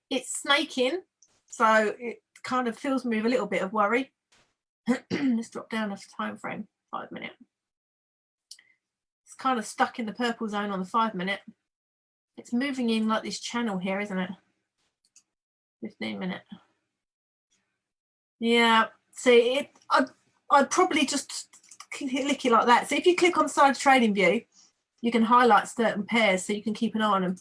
It's snaking, so it kind of fills me with a little bit of worry. Let's drop down a time frame, 5 minute. It's kind of stuck in the purple zone on the 5 minute. It's moving in like this channel here, isn't it? 15 minute. Yeah, see, I'd probably just lick it like that. So if you click on the side of trading view, you can highlight certain pairs so you can keep an eye on them.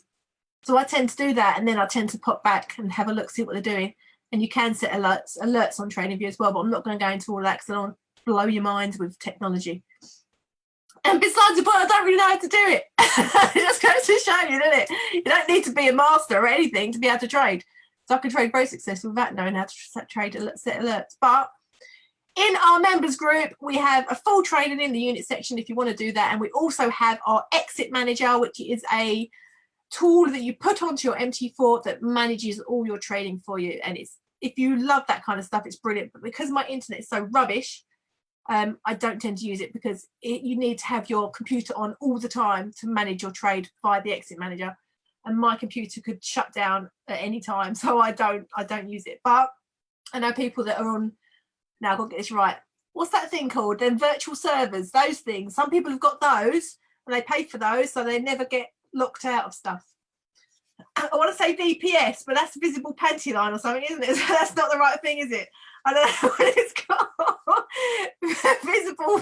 So I tend to do that, and then I tend to pop back and have a look, see what they're doing. And you can set alerts on trading view as well, but I'm not going to go into all that because I don't want to blow your minds with technology. And besides the point, I don't really know how to do it. It just goes to show you, doesn't it? You don't need to be a master or anything to be able to trade. So I can trade very successfully without knowing how to set alerts. But in our members group, we have a full trading in the unit section if you want to do that. And we also have our exit manager, which is a tool that you put onto your MT4 that manages all your trading for you. And it's, if you love that kind of stuff, it's brilliant. But because my internet is so rubbish, I don't tend to use it because you need to have your computer on all the time to manage your trade via the exit manager. And my computer could shut down at any time, so I don't use it. But I know people that are on, now I've got to get this right, what's that thing called? Then virtual servers, those things. Some people have got those and they pay for those, so they never get locked out of stuff. I want to say VPS, but that's visible panty line or something, isn't it? So that's not the right thing, is it? I don't know what it's called. Visible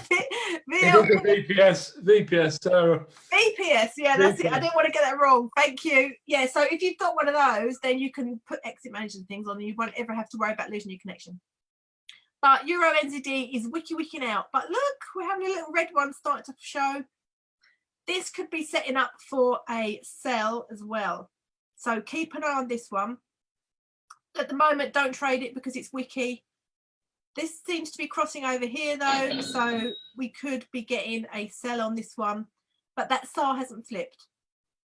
VPS, Sarah. VPS, yeah, that's it. I didn't want to get that wrong. Thank you. Yeah, so if you've got one of those, then you can put exit management things on and you won't ever have to worry about losing your connection. But Euro NZD is wicking out. But look, we're having a little red one starting to show. This could be setting up for a sell as well. So keep an eye on this one. At the moment, don't trade it because it's wicky. This seems to be crossing over here though, so we could be getting a sell on this one, but that SAR hasn't flipped.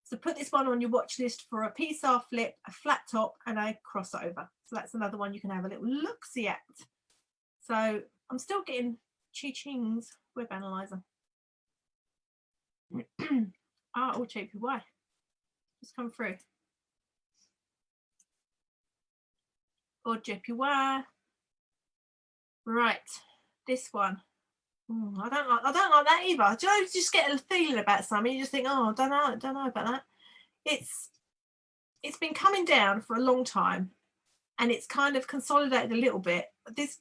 So put this one on your watch list for a PSAR flip, a flat top, and a crossover. So that's another one you can have a little look-see at. So I'm still getting Chi-Ching's web analyzer. Oh, JPY. Just come through. Or JPY. Right, this one. I don't like that either. Do you know, you just get a feeling about something, you just think, oh, I don't know about that. It's been coming down for a long time and it's kind of consolidated a little bit. This,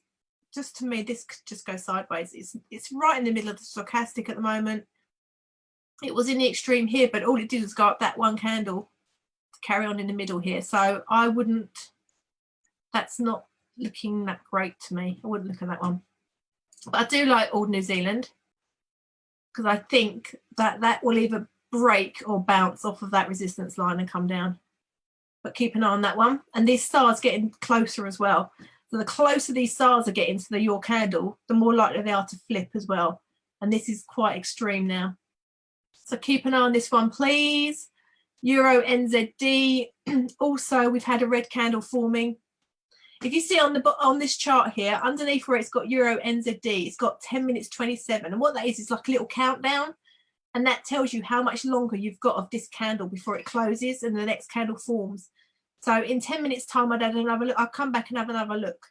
just to me, this could just go sideways. It's right in the middle of the stochastic at the moment. It was in the extreme here, but all it did was go up that one candle to carry on in the middle here. So I wouldn't, that's not looking that great to me. I wouldn't look at that one. But I do like Old New Zealand because I think that that will either break or bounce off of that resistance line and come down. But keep an eye on that one. And these stars getting closer as well. So the closer these stars are getting to your candle, the more likely they are to flip as well. And this is quite extreme now. So keep an eye on this one, please. Euro NZD. Also, we've had a red candle forming. If you see on this chart here, underneath where it's got Euro NZD, it's got 10 minutes 27. And what that is like a little countdown. And that tells you how much longer you've got of this candle before it closes and the next candle forms. So in 10 minutes time, I'd have another look. I'll come back and have another look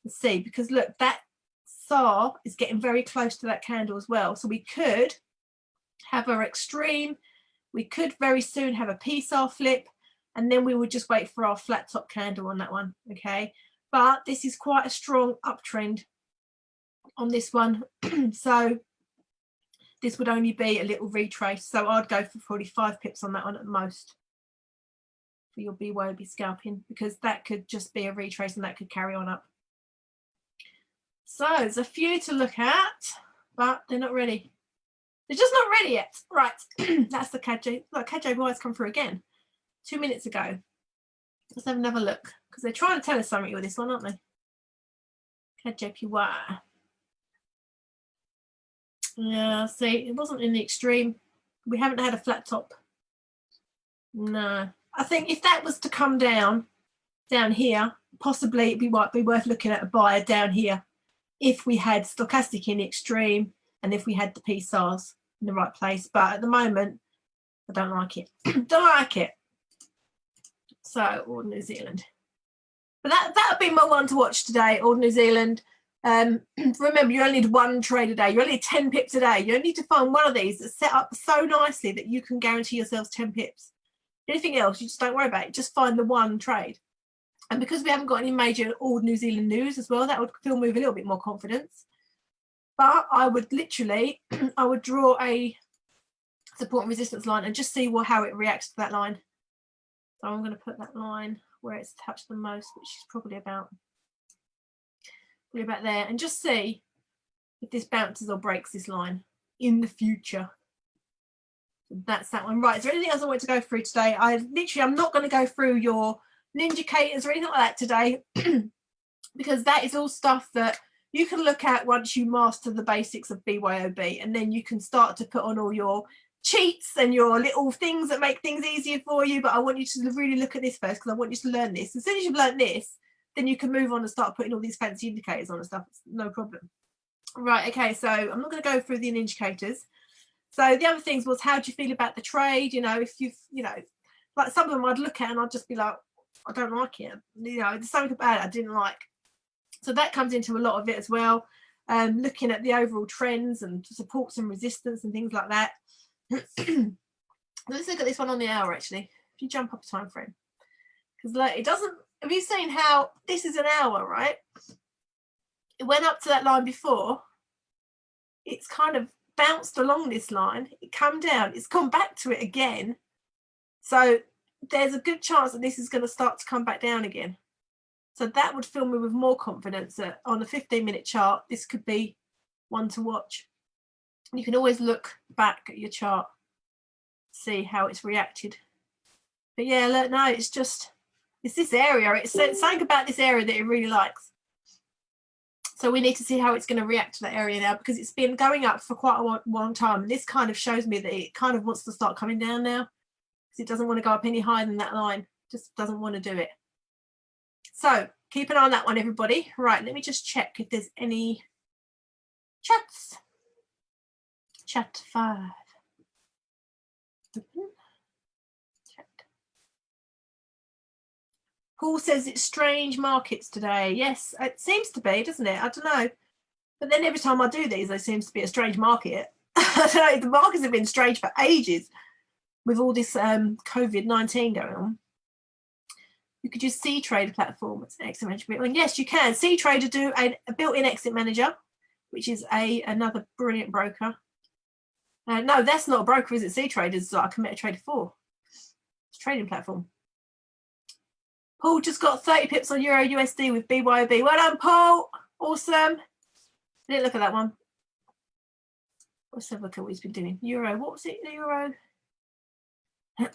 and see, because look, that SAR is getting very close to that candle as well. So we could have our extreme. We could very soon have a PSAR flip, and then we would just wait for our flat top candle on that one. Okay. But this is quite a strong uptrend. on this one. So this would only be a little retrace. So I'd go for 45 pips on that one at the most for your BYOB scalping, because that could just be a retrace and that could carry on up. So there's a few to look at, but they're not ready. They're just not ready yet. Right, that's the KJ. Look, KJY's come through again 2 minutes ago. Let's have another look, because they're trying to tell us something with this one, aren't they? KJPY. Yeah, see, it wasn't in the extreme. We haven't had a flat top. No. I think if that was to come down here, possibly it might be worth looking at a buyer down here if we had stochastic in the extreme and if we had the PSARs in the right place. But at the moment, I don't like it. Don't like it. So, Old New Zealand. But that would be my one to watch today, Old New Zealand. Remember, you only need one trade a day. You only need 10 pips a day. You only need to find one of these that's set up so nicely that you can guarantee yourselves 10 pips. Anything else, you just don't worry about it. Just find the one trade. And because we haven't got any major Old New Zealand news as well, that would fill me with a little bit more confidence. But I would literally, I would draw a support and resistance line and just see how it reacts to that line. So I'm going to put that line where it's touched the most, which is probably about there, and just see if this bounces or breaks this line in the future. That's that one. Right, is there anything else I want to go through today? I'm not going to go through your indicators or anything like that today because that is all stuff that you can look at once you master the basics of BYOB, and then you can start to put on all your cheats and your little things that make things easier for you. But I want you to really look at this first, because I want you to learn this. As soon as you've learned this, then you can move on and start putting all these fancy indicators on and stuff. It's no problem. Right, okay, so I'm not going to go through the indicators. So the other things was, how do you feel about the trade? You know, if you've, like some of them I'd look at and I'd just be like, I don't like it. There's something about it I didn't like. So that comes into a lot of it as well. Looking at the overall trends and supports and resistance and things like that. Let's look at this one on the hour, actually. If you jump up a time frame. Because like, it doesn't, have you seen how this is an hour, right? It went up to that line before. It's kind of bounced along this line. It come down. It's gone back to it again. So there's a good chance that this is going to start to come back down again. So that would fill me with more confidence that on a 15-minute chart, this could be one to watch. You can always look back at your chart, see how it's reacted. But yeah, look, no, it's this area. It's something about this area that it really likes. So we need to see how it's going to react to that area now, because it's been going up for quite a long time. And this kind of shows me that it kind of wants to start coming down now, because it doesn't want to go up any higher than that line. Just doesn't want to do it. So keep an eye on that one, everybody. Right, let me just check if there's any chats. Chat 5. Open. Chat. Paul says it's strange markets today. Yes, it seems to be, doesn't it? I don't know. But then every time I do these, there seems to be a strange market. I don't know, the markets have been strange for ages with all this COVID-19 going on. You could use C-Trader platform. It's an exit manager. And yes, you can. C-Trader do a built-in exit manager, which is another brilliant broker. No, that's not a broker, is it? C-Trader is like a MetaTrader 4. It's a trading platform. Paul just got 30 pips on Euro USD with BYOB. Well done, Paul. Awesome. I didn't look at that one. Let's have a look at what he's been doing. Euro. What was it? The Euro. Oh,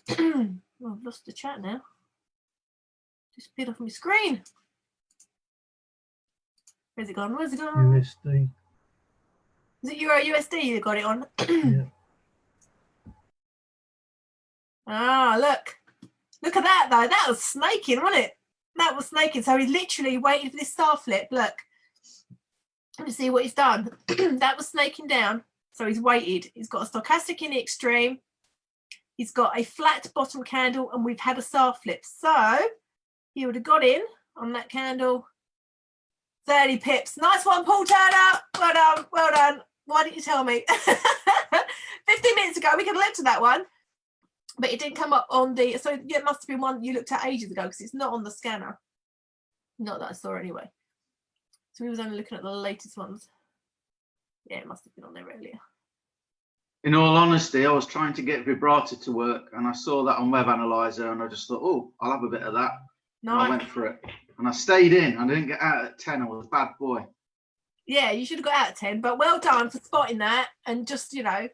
I've lost the chat now. Disappeared off my screen. Where's it gone? Where's it gone? USD. Is it Euro USD you got it on? Yeah. Ah, look. Look at that, though. That was snaking, wasn't it? That was snaking. So he literally waited for this star flip. Look. Let me see what he's done. That was snaking down. So he's waited. He's got a stochastic in the extreme. He's got a flat bottom candle, and we've had a star flip. So he would have got in on that candle. 30 pips. Nice one, Paul Turner. Well done. Well done. Why didn't you tell me? 15 minutes ago, we could have looked at that one. But it didn't come up on the... So it must have been one you looked at ages ago, because it's not on the scanner. Not that I saw anyway. So we was only looking at the latest ones. Yeah, it must have been on there earlier. In all honesty, I was trying to get vibrato to work, and I saw that on Web Analyzer, and I just thought, oh, I'll have a bit of that. And I went for it, and I stayed in. I didn't get out at 10. I was a bad boy. Yeah, you should have got out at 10, but well done for spotting that and just, you know,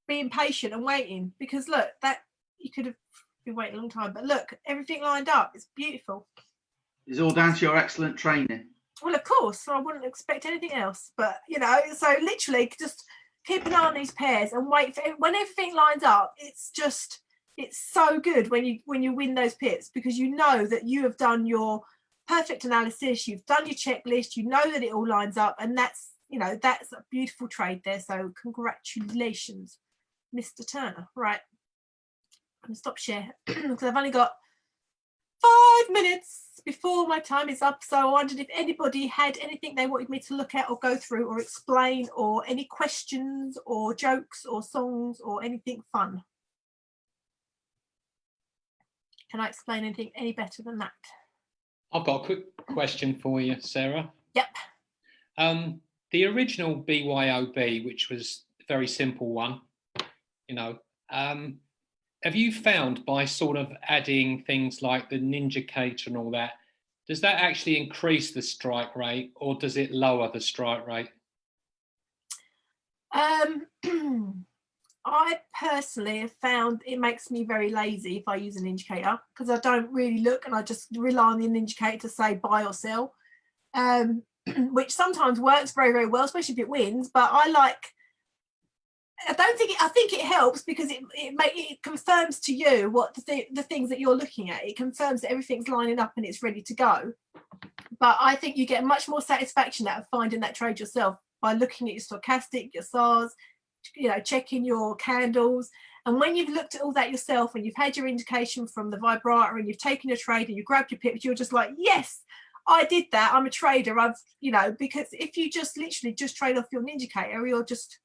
being patient and waiting, because look, that you could have been waiting a long time, but look, everything lined up. It's beautiful. It's all down to your excellent training. Well, of course, I wouldn't expect anything else, but you know, so literally just keep an eye on these pairs and wait for when everything lines up. It's so good when you win those pips, because you know that you have done your perfect analysis, you've done your checklist, you know that it all lines up, and that's, you know, that's a beautiful trade there. So congratulations, Mr. Turner. Right, I'm gonna stop share because I've only got 5 minutes before my time is up. So I wondered if anybody had anything they wanted me to look at or go through or explain, or any questions or jokes or songs or anything fun. Can I explain anything any better than that? I've got a quick question for you, Sarah. Yep. The original BYOB, which was a very simple one, you know, have you found by sort of adding things like the Educator and all that, does that actually increase the strike rate or does it lower the strike rate? I personally have found it makes me very lazy if I use an indicator, because I don't really look and I just rely on the indicator to say buy or sell, which sometimes works very, very well, especially if it wins. But I think it helps because it confirms to you what the things that you're looking at. It confirms that everything's lining up and it's ready to go. But I think you get much more satisfaction out of finding that trade yourself by looking at your stochastic, your SARs, you know, checking your candles. And when you've looked at all that yourself and you've had your indication from the vibrator and you've taken a trade and you grabbed your pips, you're just like, yes, I did that. I'm a trader. I've, you know, because if you just literally just trade off your indicator, you're just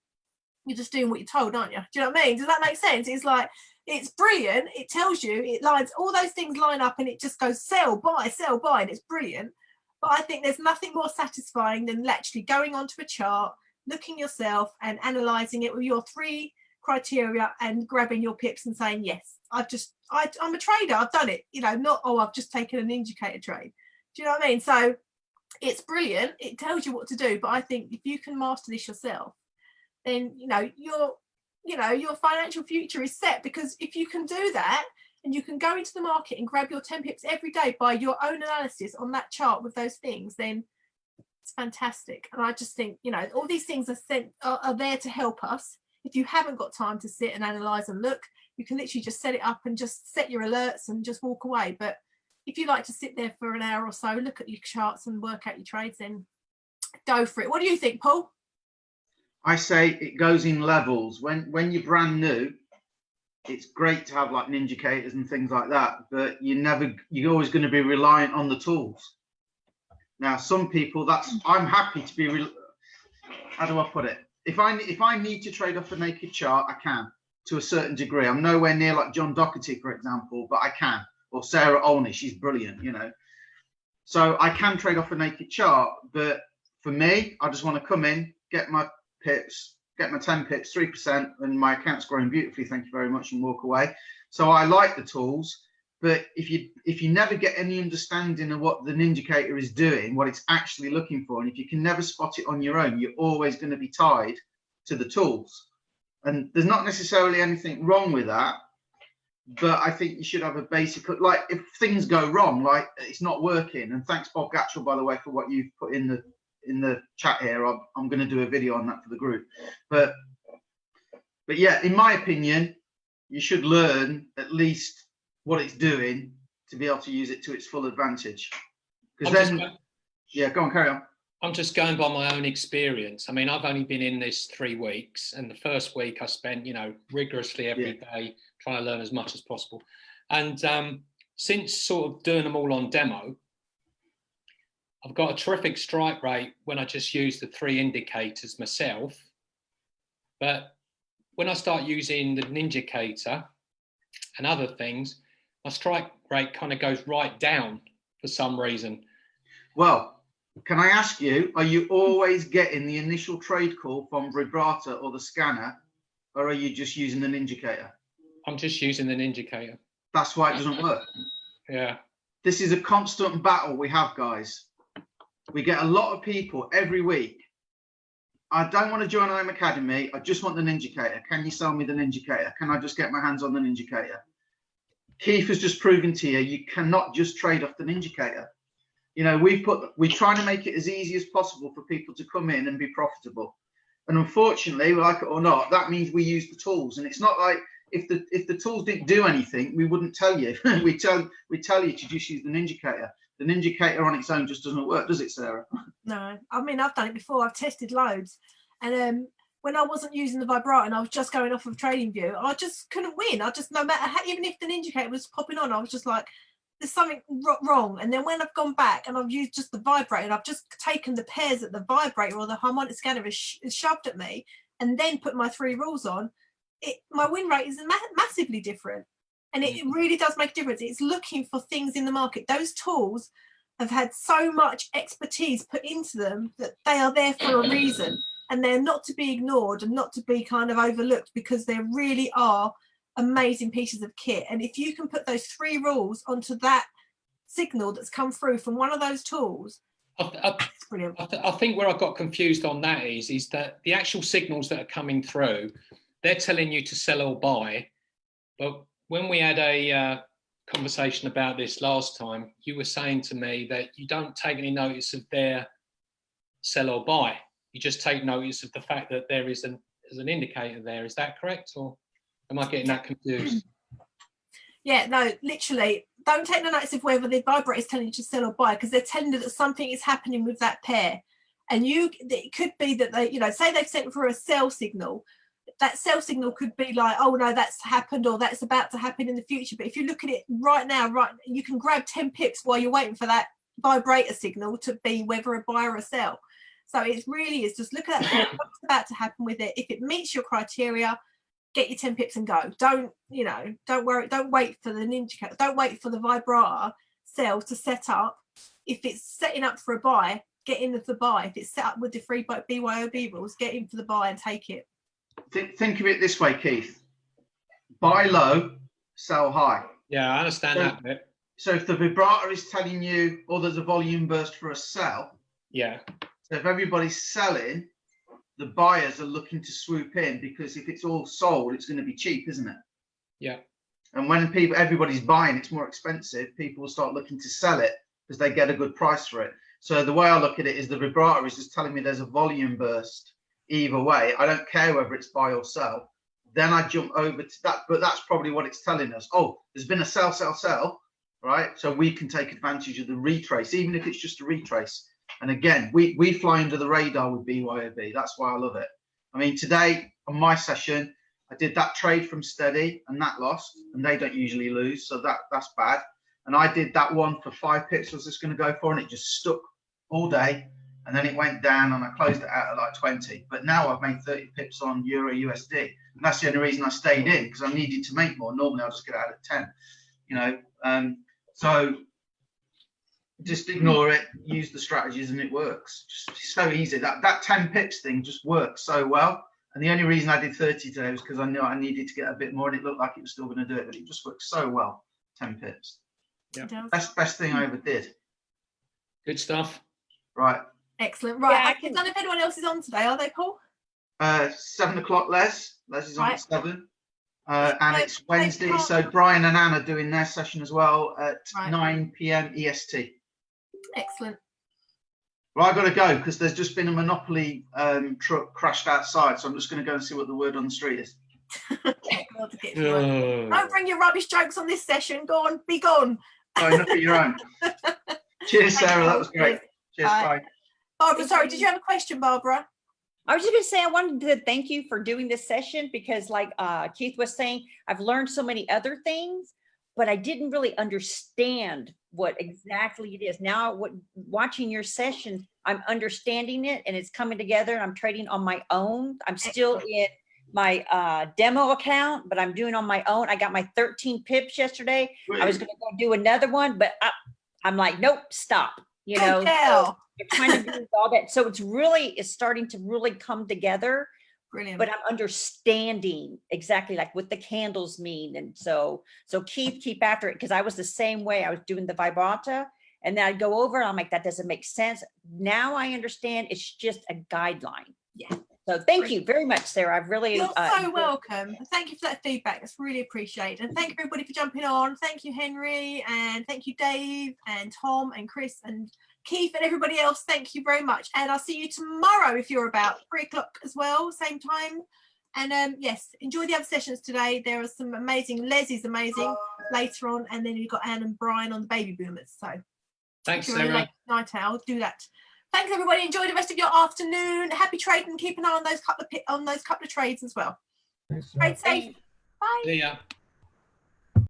doing what you're told, aren't you? Do you know what I mean? Does that make sense? It's like, it's brilliant. It tells you, it lines, all those things line up and it just goes sell, buy, and it's brilliant. But I think there's nothing more satisfying than actually going onto a chart, looking yourself and analysing it with your 3 criteria and grabbing your pips and saying, yes, I'm a trader, I've done it, you know, not, oh, I've just taken an indicator trade. Do you know what I mean? So it's brilliant. It tells you what to do. But I think if you can master this yourself, then, you know, your financial future is set, because if you can do that and you can go into the market and grab your 10 pips every day by your own analysis on that chart with those things, then it's fantastic. And I just think, you know, all these things are there to help us. If you haven't got time to sit and analyze and look, you can literally just set it up and just set your alerts and just walk away. But if you like to sit there for an hour or so, look at your charts and work out your trades, then go for it. What do you think, Paul? I say it goes in levels. When you're brand new, it's great to have like indicators and things like that, but you're always going to be reliant on the tools. Now, some people, I'm happy to be, how do I put it? If I need to trade off a naked chart, I can, to a certain degree. I'm nowhere near like John Doherty, for example, but I can. Or Sarah Olney, she's brilliant, you know. So I can trade off a naked chart, but for me, I just want to come in, get my pips, get my 10 pips, 3%, and my account's growing beautifully, thank you very much, and walk away. So I like the tools, but if you never get any understanding of what the indicator is doing, what it's actually looking for, and if you can never spot it on your own, you're always going to be tied to the tools. And there's not necessarily anything wrong with that, but I think you should have a basic, like if things go wrong, like it's not working, and thanks Bob Gatchell, by the way, for what you've put in the chat here. I'm going to do a video on that for the group, but yeah, in my opinion, you should learn at least what it's doing to be able to use it to its full advantage. Because then, yeah, go on, carry on. I'm just going by my own experience. I mean, I've only been in this 3 weeks, and the first week I spent, you know, rigorously every day trying to learn as much as possible. And since sort of doing them all on demo, I've got a terrific strike rate when I just use the 3 indicators myself. But when I start using the Ninjacator and other things, my strike rate kind of goes right down for some reason. Well, Can I ask you, are you always getting the initial trade call from vibrator or the scanner, or are you just using an indicator? I'm just using an indicator. That's why it doesn't work. Yeah. This is a constant battle we have, guys. We get a lot of people every week. I don't want to join IM Academy. I just want the Ninjacator. Can you sell me the Ninjacator? Can I just get my hands on the Ninjacator? Keith has just proven to you, you cannot just trade off the Ninjacator. You know, we're trying to make it as easy as possible for people to come in and be profitable. And unfortunately, like it or not, that means we use the tools. And it's not like if the tools didn't do anything, we wouldn't tell you. we tell you to just use the Ninjacator. The Ninjacator on its own just doesn't work, does it, Sarah? No, I mean, I've done it before. I've tested loads. And when I wasn't using the vibrator and I was just going off of TradingView, I just couldn't win. I just, no matter how, even if the Ninjacator was popping on, I was just like, there's something wrong. And then when I've gone back and I've used just the vibrator and I've just taken the pairs that the vibrator or the harmonic scanner is shoved at me and then put my 3 rules on, my win rate is massively different. And it really does make a difference. It's looking for things in the market. Those tools have had so much expertise put into them that they are there for a reason. And they're not to be ignored and not to be kind of overlooked, because they really are amazing pieces of kit. And if you can put those 3 rules onto that signal that's come through from one of those tools, it's brilliant. I think where I got confused on that is that the actual signals that are coming through, they're telling you to sell or buy. But when we had a conversation about this last time, you were saying to me that you don't take any notice of their sell or buy. You just take notice of the fact that there is an indicator there. Is that correct, or am I getting that confused? Yeah, no, literally, don't take no notice of whether the vibrator is telling you to sell or buy, because they're telling you that something is happening with that pair. And it could be that they, say they've sent for a sell signal. That sell signal could be like, oh no, that's happened, or that's about to happen in the future. But if you look at it right now, you can grab 10 pips while you're waiting for that vibrator signal to be whether a buy or a sell. So it really is just look at that, what's about to happen with it. If it meets your criteria, get your 10 pips and go. Don't worry, don't wait for the Ninjacator, don't wait for the vibrator sell to set up. If it's setting up for a buy, get in with the buy. If it's set up with the 3 BYOB rules, get in for the buy and take it. Think of it this way, Keith. Buy low, sell high. Yeah, I understand that bit. So if the vibrator is telling you, or there's a volume burst for a sell. Yeah. So if everybody's selling, the buyers are looking to swoop in, because if it's all sold, it's going to be cheap, isn't it? Yeah. And when everybody's buying, it's more expensive. People will start looking to sell it because they get a good price for it. So the way I look at it is the vibrator is just telling me there's a volume burst. Either way, I don't care whether it's buy or sell. Then I jump over to that, but that's probably what it's telling us. Oh, there's been a sell, right? So we can take advantage of the retrace, even if it's just a retrace. And again, we fly under the radar with BYOB. That's why I love it. I mean, today on my session, I did that trade from Steady and that lost, and they don't usually lose, so that's bad. And I did that one for 5 pips I was just going to go for, and it just stuck all day. And then it went down and I closed it out at like 20. But now I've made 30 pips on Euro USD. And that's the only reason I stayed in, because I needed to make more. Normally I'll just get out at 10, So just ignore it, use the strategies, and it works. Just so easy. That 10 pips thing just works so well. And the only reason I did 30 today was because I knew I needed to get a bit more, and it looked like it was still going to do it, but it just worked so well. 10 pips. Yeah. Best thing I ever did. Good stuff. Right. Excellent. Right. Yeah, I don't know if anyone else is on today, are they, Paul? 7 o'clock, Les. Les is on Right. at 7. And it's Wednesday, so Brian and Anne are doing their session as well at 9 p.m. EST. Excellent. Well, I've got to go because there's just been a Monopoly truck crashed outside, so I'm just going to go and see what the word on the street is. Don't bring your rubbish jokes on this session. Go on, be gone. Oh, enough of your own. Cheers, Sarah. That was great. Cheers. Bye. Barbara, sorry, did you have a question, Barbara? I was just going to say, I wanted to thank you for doing this session, because like Keith was saying, I've learned so many other things, but I didn't really understand what exactly it is. Now, watching your session, I'm understanding it, and it's coming together, and I'm trading on my own. I'm still in my demo account, but I'm doing on my own. I got my 13 pips yesterday. I was going to go do another one, but I'm like, nope, stop. you Good know, so girl. you're trying to do all that. So it's starting to really come together, Brilliant. but I'm understanding exactly like what the candles mean. And so Keith, keep after it. Cause I was the same way. I was doing the vibrata and then I'd go over and I'm like, that doesn't make sense. Now I understand it's just a guideline. Yeah. So thank you very much, Sarah. I've really You're so enjoyed- welcome. Thank you for that feedback. It's really appreciated. And thank you everybody for jumping on. Thank you, Henry, and thank you, Dave, and Tom, and Chris, and Keith, and everybody else. Thank you very much. And I'll see you tomorrow if you're about 3 o'clock as well, same time. And yes, enjoy the other sessions today. There are some amazing. Leslie's amazing later on, and then you've got Anne and Brian on the baby boomers. So Thanks, if you're a Sarah. late night owl, do that. Thanks everybody. Enjoy the rest of your afternoon. Happy trading. Keep an eye on those couple of trades as well. Thanks, Trade safe. Bye. See ya.